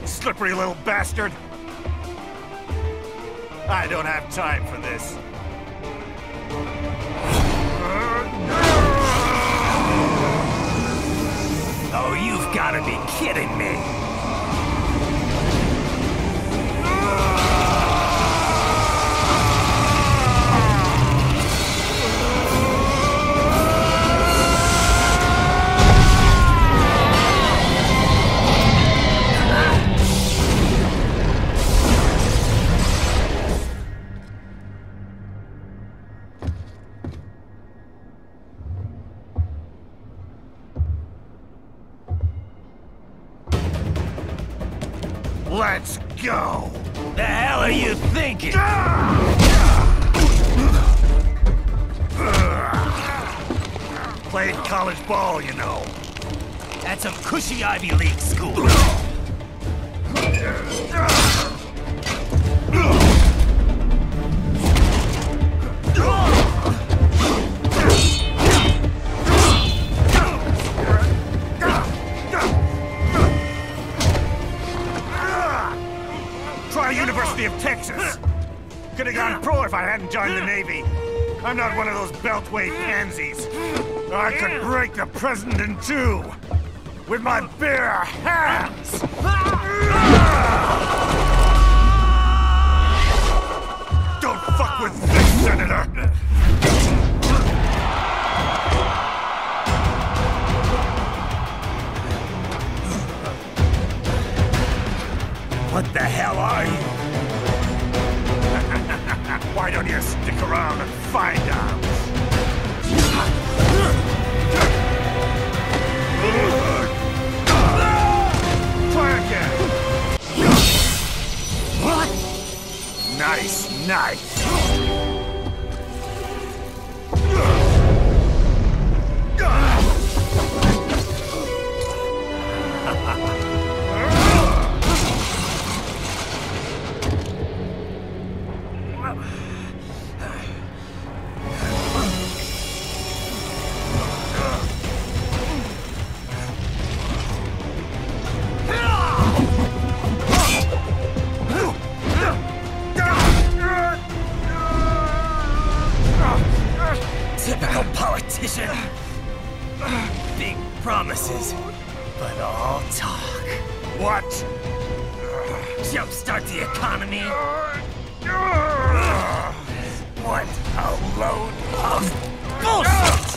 Slippery little bastard! I don't have time for this. Oh, you've got to be kidding me! Let's go! The hell are you thinking? Played college ball, you know. That's some cushy Ivy League school. Try University of Texas. Could have gone pro if I hadn't joined the Navy. I'm not one of those beltway pansies. I could break the president in two with my bare hands. Don't fuck with this, Senator. What the hell are you? Why don't you stick around and find out? Try again. What? Nice, nice. Typical politician. Big promises, but all talk. What? Jumpstart the economy. What a load of bullshit!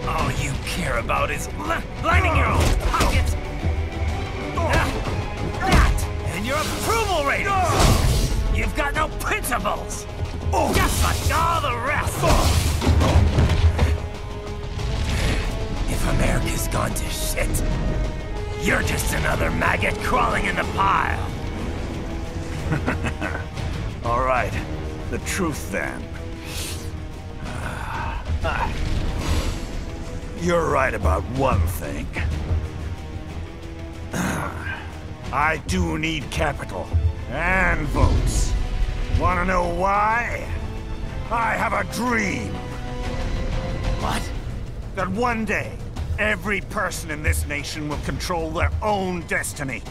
All you care about is lining your own pockets. That and your approval ratings. You've got no principles. Just like all the rest. If America's gone to shit, you're just another maggot crawling in the pile. All right, the truth then. You're right about one thing. I do need capital and votes. Wanna know why? I have a dream. What? That one day, every person in this nation will control their own destiny.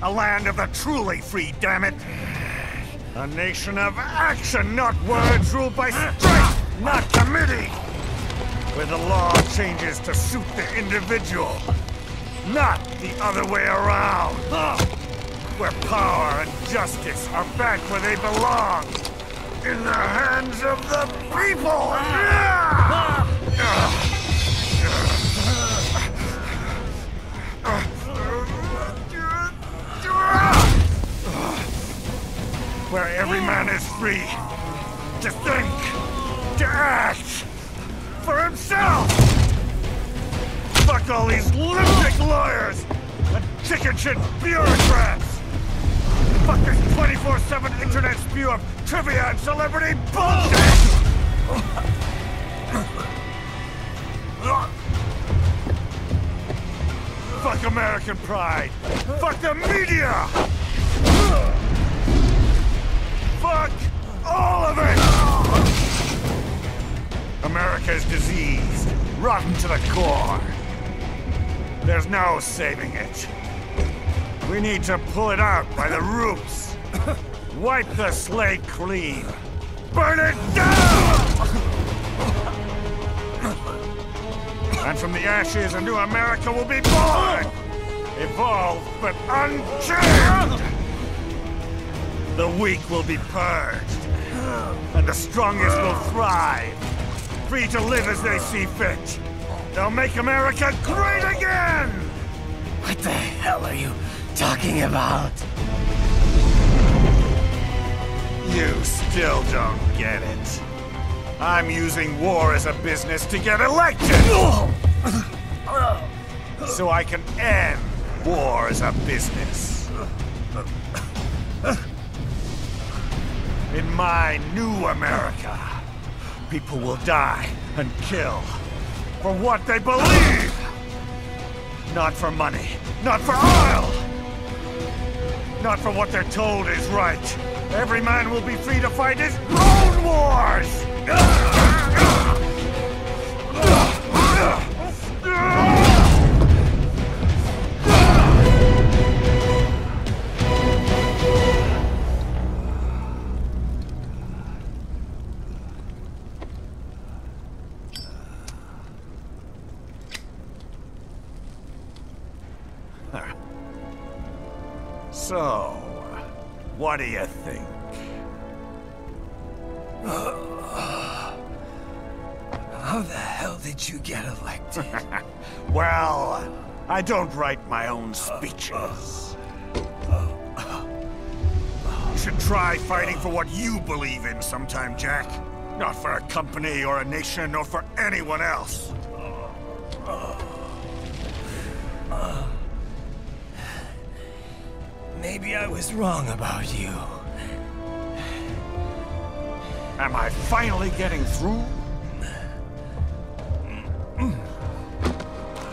A land of the truly free, damn it. A nation of action, not words, ruled by strength, not committee. Where the law changes to suit the individual, not the other way around. Where power and justice are back where they belong. In the hands of the people! Where every man is free to think, to act for himself! Fuck all these lunatic lawyers and chicken shit bureaucrats! Fuck this 24/7 internet spew of trivia and celebrity bullshit! Fuck American pride! Fuck the media! Fuck all of it! America is diseased, rotten to the core. There's no saving it. We need to pull it out by the roots. Wipe the slate clean. Burn it down! And from the ashes, a new America will be born! Evolved, but unchained! The weak will be purged. And the strongest will thrive. Free to live as they see fit. They'll make America great again! What the hell are you talking about? You still don't get it. I'm using war as a business to get elected! So I can end War is a business. In my new America, people will die and kill for what they believe! Not for money, not for oil! Not for what they're told is right. Every man will be free to fight his own wars! So, what do you think? How the hell did you get elected? Well, I don't write my own speeches. You should try fighting for what you believe in sometime, Jack. Not for a company or a nation or for anyone else. Maybe I was wrong about you. Am I finally getting through?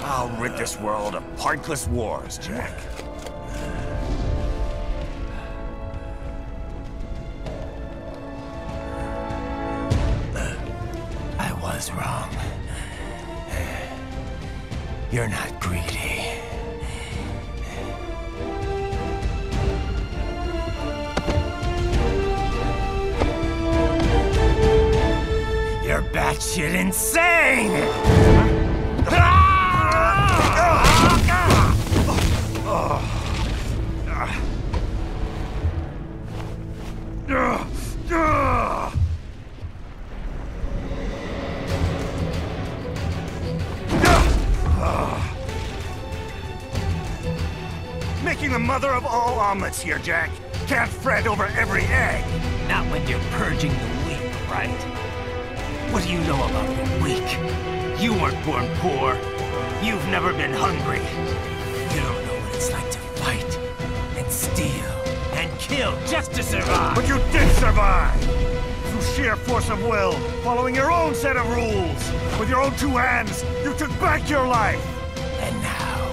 I'll rid this world of pointless wars, Jack. I was wrong. You're not greedy. You're batshit insane! Making the mother of all omelets here, Jack. Can't fret over every egg. Not when you're purging the weak, right? What do you know about the weak? You weren't born poor. You've never been hungry. You don't know what it's like to fight, and steal, and kill just to survive. But you did survive! Through sheer force of will, following your own set of rules. With your own two hands, you took back your life! And now,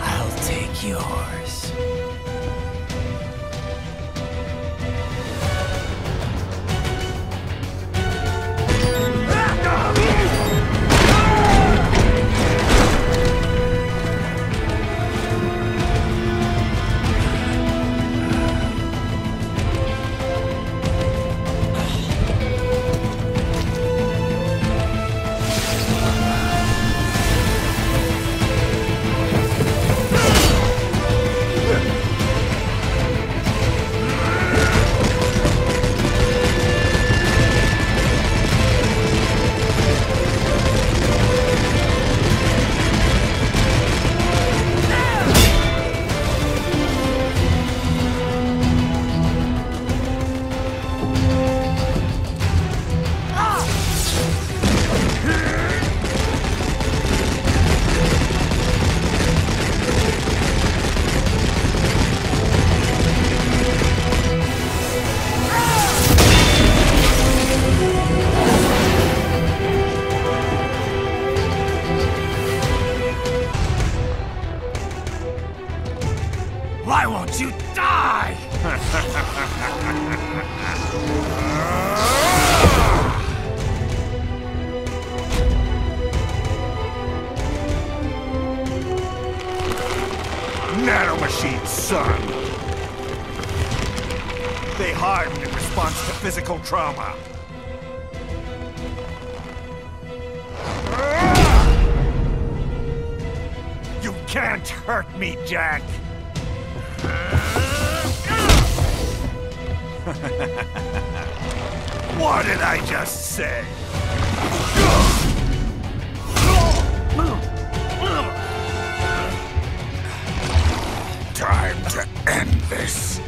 I'll take yours. Why won't you die? Nanomachines, son! They harden in response to physical trauma. You can't hurt me, Jack! What did I just say? Time to end this.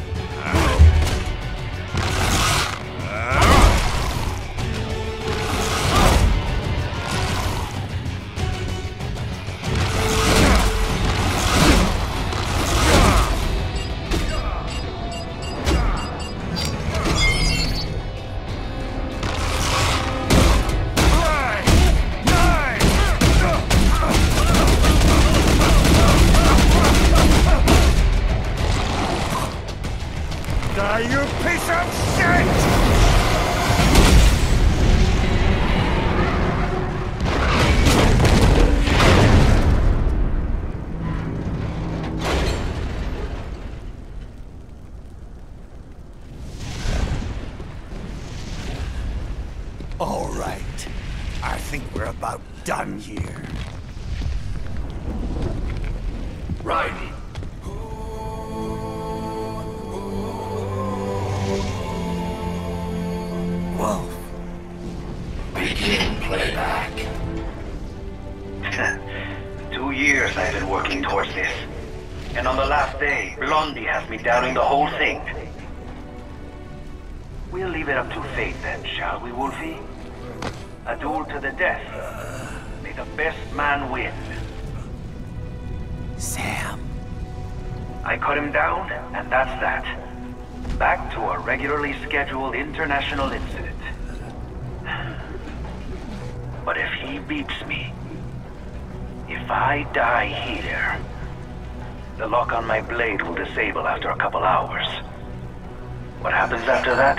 Die, you piece of shit! All right. I think we're about done here. Right. Whoa. Begin playback. 2 years I've been working towards this. And on the last day, Blondie has me doubting the whole thing. We'll leave it up to fate then, shall we, Wolfie? A duel to the death. May the best man win. Sam. I cut him down, and that's that. Back to a regularly scheduled international incident. But if he beats me, if I die here, the lock on my blade will disable after a couple hours. What happens after that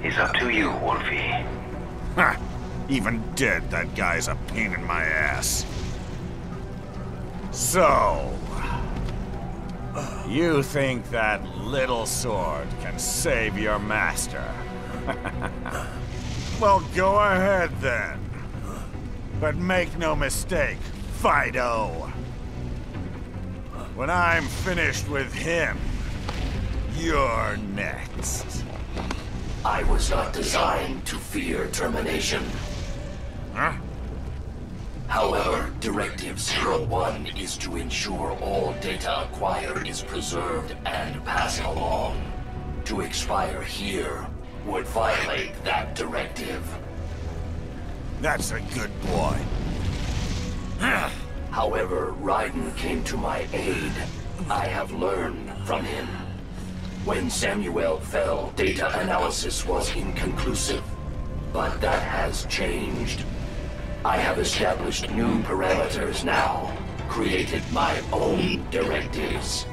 is up to you, Wolfie. Ha! Even dead, that guy's a pain in my ass. So... you think that little sword can save your master? Well, go ahead then. But make no mistake, Fido. When I'm finished with him, you're next. I was not designed to fear termination. Huh? However, Directive 01 is to ensure all data acquired is preserved and passed along. To expire here would violate that directive. That's a good boy. However, Raiden came to my aid. I have learned from him. When Samuel fell, data analysis was inconclusive. But that has changed. I have established new parameters now, created my own directives.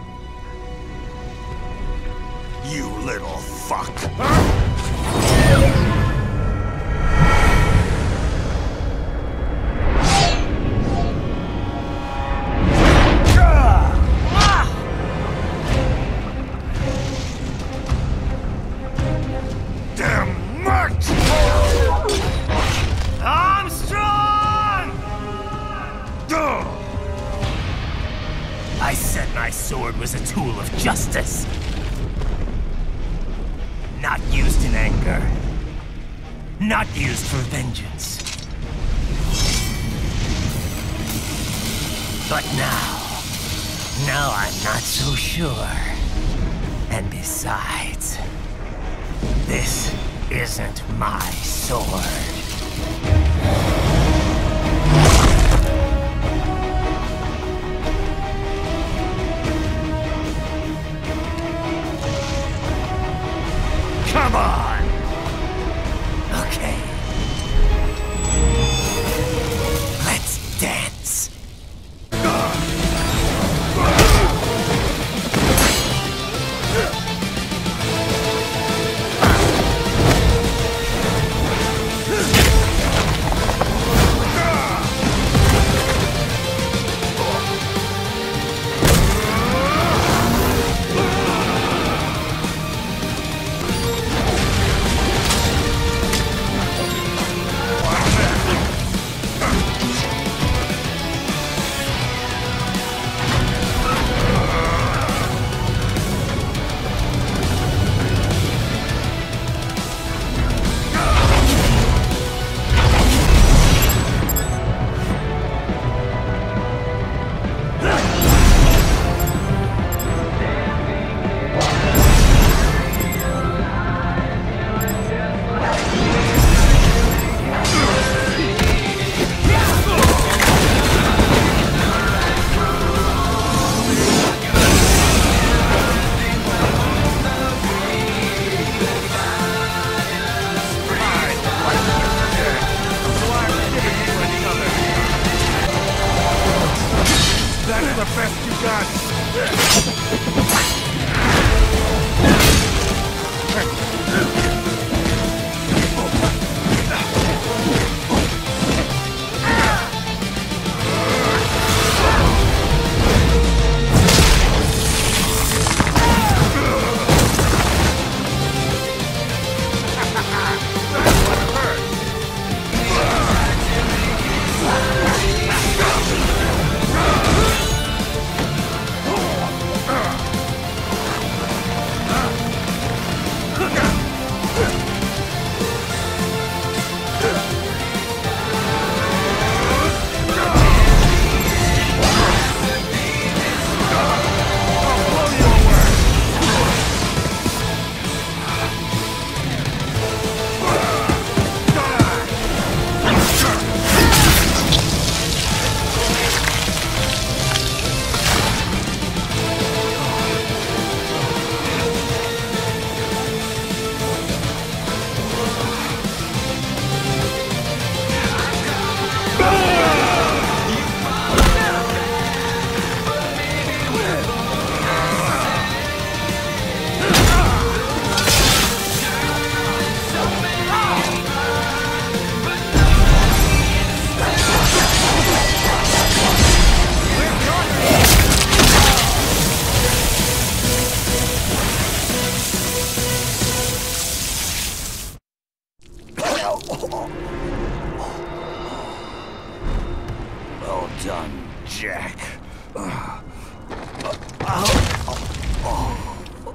You little fuck. I said my sword was a tool of justice. Not used in anger. Not used for vengeance. But now I'm not so sure. And besides, this isn't my sword. Come on! Okay. Let's dance. That's the best you got.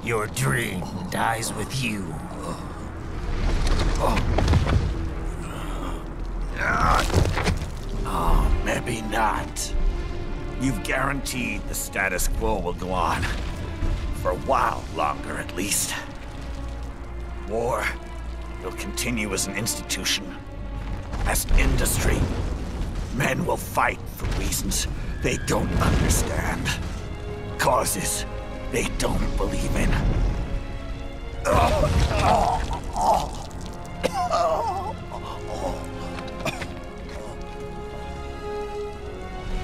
Your dream dies with you. Oh, maybe not. You've guaranteed the status quo will go on. For a while longer, at least. War will continue as an institution, as an industry. Men will fight for reasons they don't understand. Causes they don't believe in.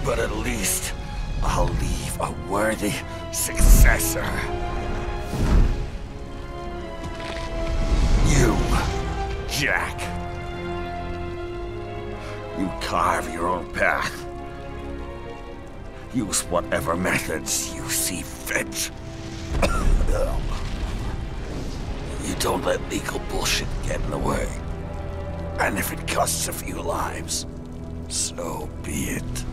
But at least I'll leave a worthy successor. You, Jack. You carve your own path. Use whatever methods you see fit. You don't let legal bullshit get in the way. And if it costs a few lives, so be it.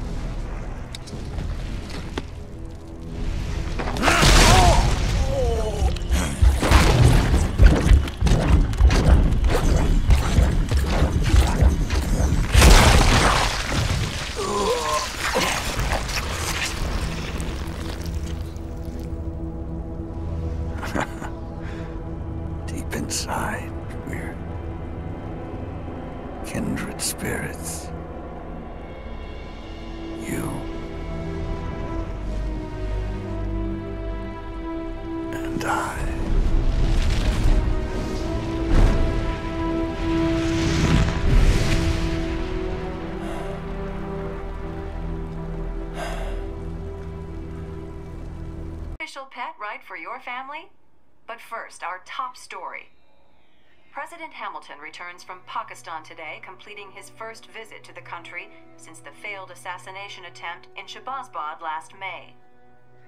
Deep inside, we're kindred spirits. You and I. Official pet, right, for your family? But first, our top story. President Hamilton returns from Pakistan today, completing his first visit to the country since the failed assassination attempt in Shahbazbad last May.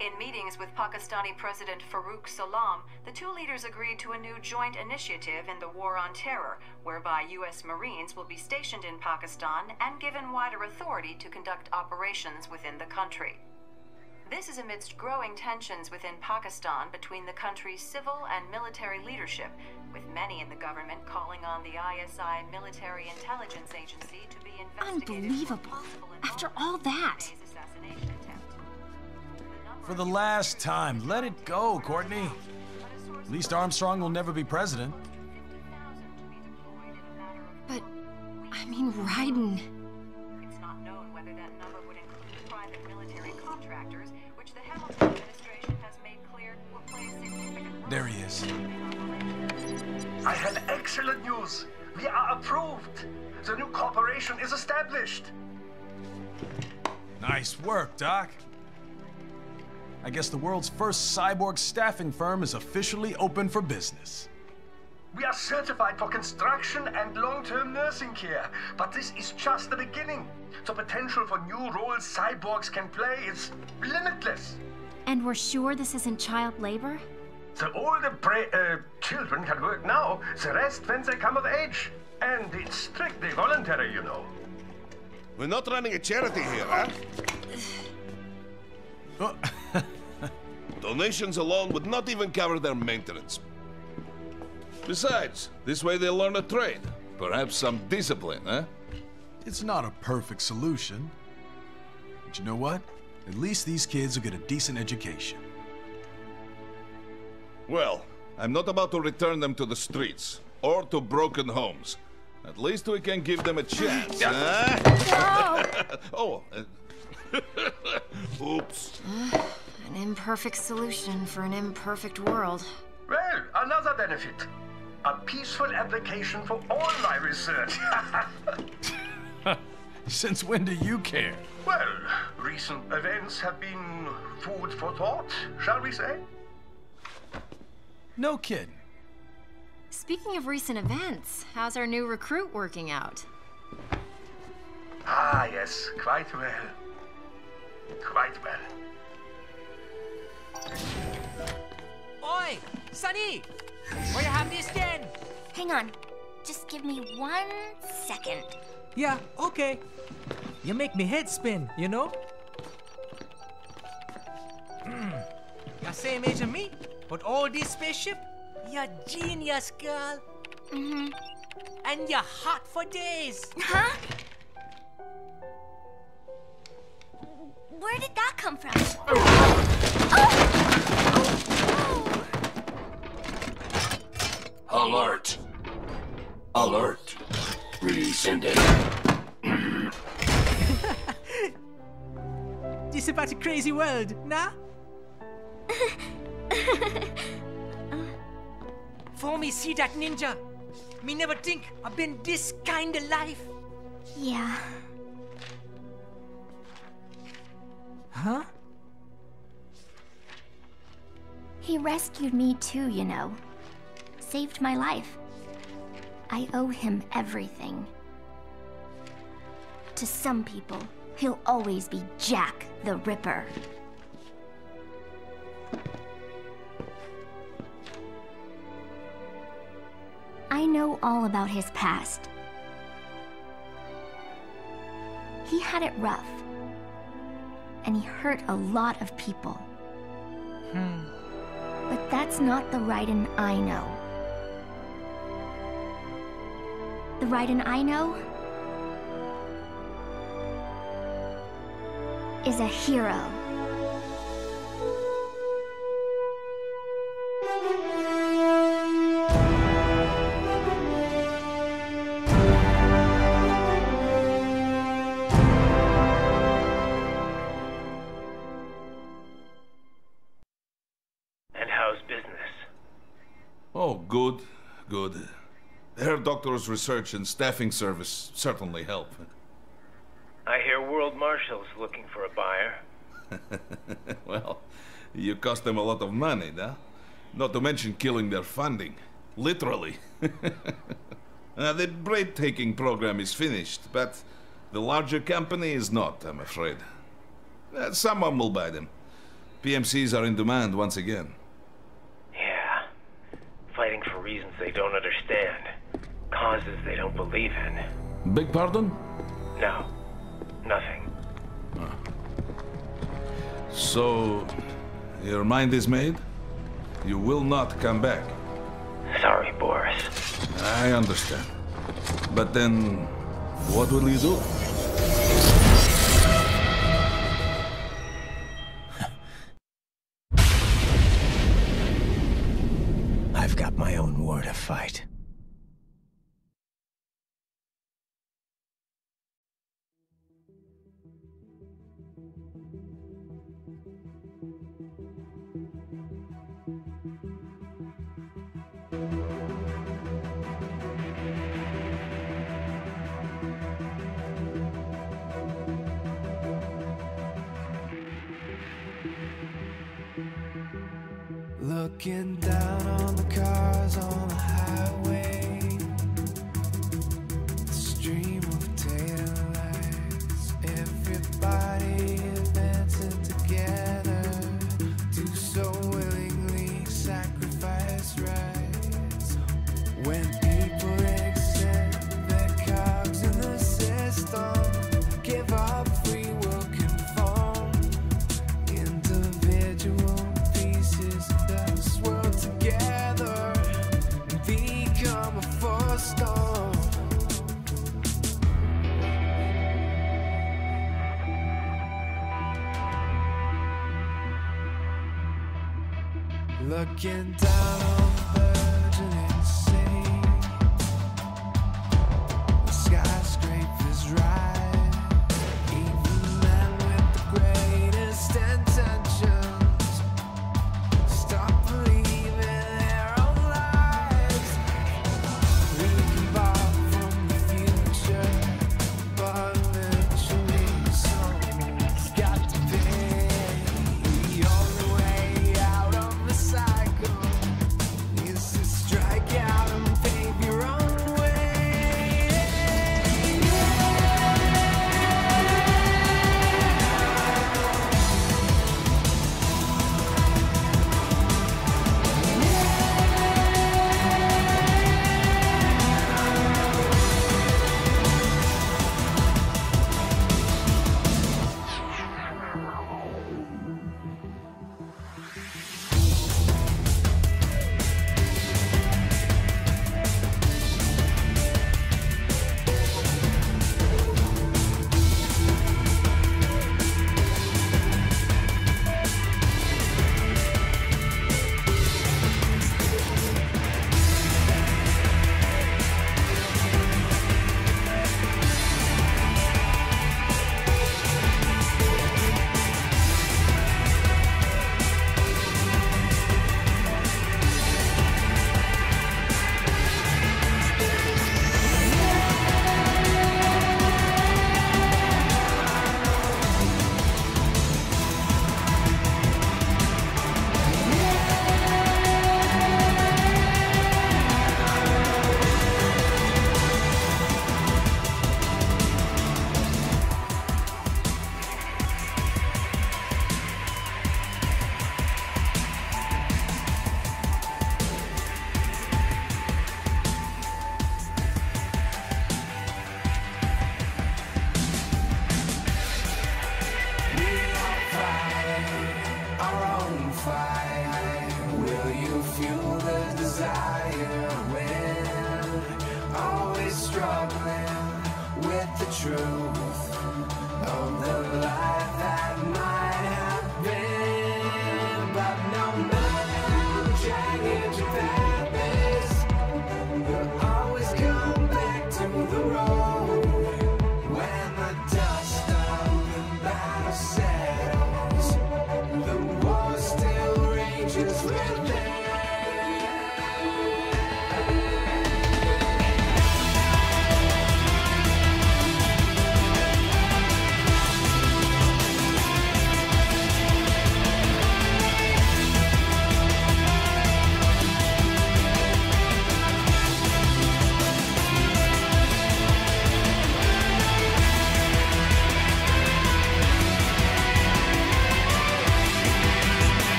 In meetings with Pakistani President Farooq Salam, the two leaders agreed to a new joint initiative in the War on Terror, whereby U.S. Marines will be stationed in Pakistan and given wider authority to conduct operations within the country. This is amidst growing tensions within Pakistan between the country's civil and military leadership, with many in the government calling on the ISI military intelligence agency to be investigated. Unbelievable. After all that. For the last time, let it go, Courtney. At least Armstrong will never be president. But, I mean, Raiden. It's not known whether that number would include private military contractors, which the Hamilton administration has made clear will play a significant role. There he is. I have excellent news. We are approved. The new corporation is established. Nice work, Doc. I guess the world's first cyborg staffing firm is officially open for business. We are certified for construction and long-term nursing care, but this is just the beginning. The potential for new roles cyborgs can play is limitless. And we're sure this isn't child labor? The older children can work now, the rest when they come of age. And it's strictly voluntary, you know. We're not running a charity here, huh? Donations alone would not even cover their maintenance. Besides, this way they'll learn a trade. Perhaps some discipline, huh? It's not a perfect solution. But you know what? At least these kids will get a decent education. Well, I'm not about to return them to the streets, or to broken homes. At least we can give them a chance, huh? Oh, oops. An imperfect solution for an imperfect world. Well, another benefit. A peaceful application for all my research. Since when do you care? Well, recent events have been food for thought, shall we say? No kidding. Speaking of recent events, how's our new recruit working out? Ah, yes, quite well. Quite well. Oi! Sonny! Where you have this then? Hang on. Just give me 1 second. Yeah, okay. You make me head spin, you know? You're same age as me, But all this spaceship, you're genius, girl. Mm-hmm. And you're hot for days. Huh? Where did that come from? Alert! Alert! Rescinding. This about a crazy world, nah? For me see that ninja, me never think I've been this kind of life. Yeah. Huh? He rescued me too, you know. Saved my life. I owe him everything. To some people, he'll always be Jack the Ripper. I know all about his past. He had it rough. And he hurt a lot of people. But that's not the Raiden I know. The Raiden I know is a hero. Oh, good, good. Their doctor's research and staffing service certainly help. I hear World Marshal's looking for a buyer. Well, you cost them a lot of money, huh? Not to mention killing their funding. Literally. The breathtaking program is finished, but the larger company is not, I'm afraid. Someone will buy them. PMCs are in demand once again. Fighting for reasons they don't understand. Causes they don't believe in. Beg pardon? No. Nothing. So, your mind is made? You will not come back? Sorry, Boris. I understand. But then, what will you do? I've got my own war to fight. Looking down on the cars on the highway, the stream of taillights, everybody advancing together, do so willingly sacrifice rights. When people accept their cogs in the system, give up free will conform, individual pieces that swirl together and become a force storm. Looking down on the burgeoning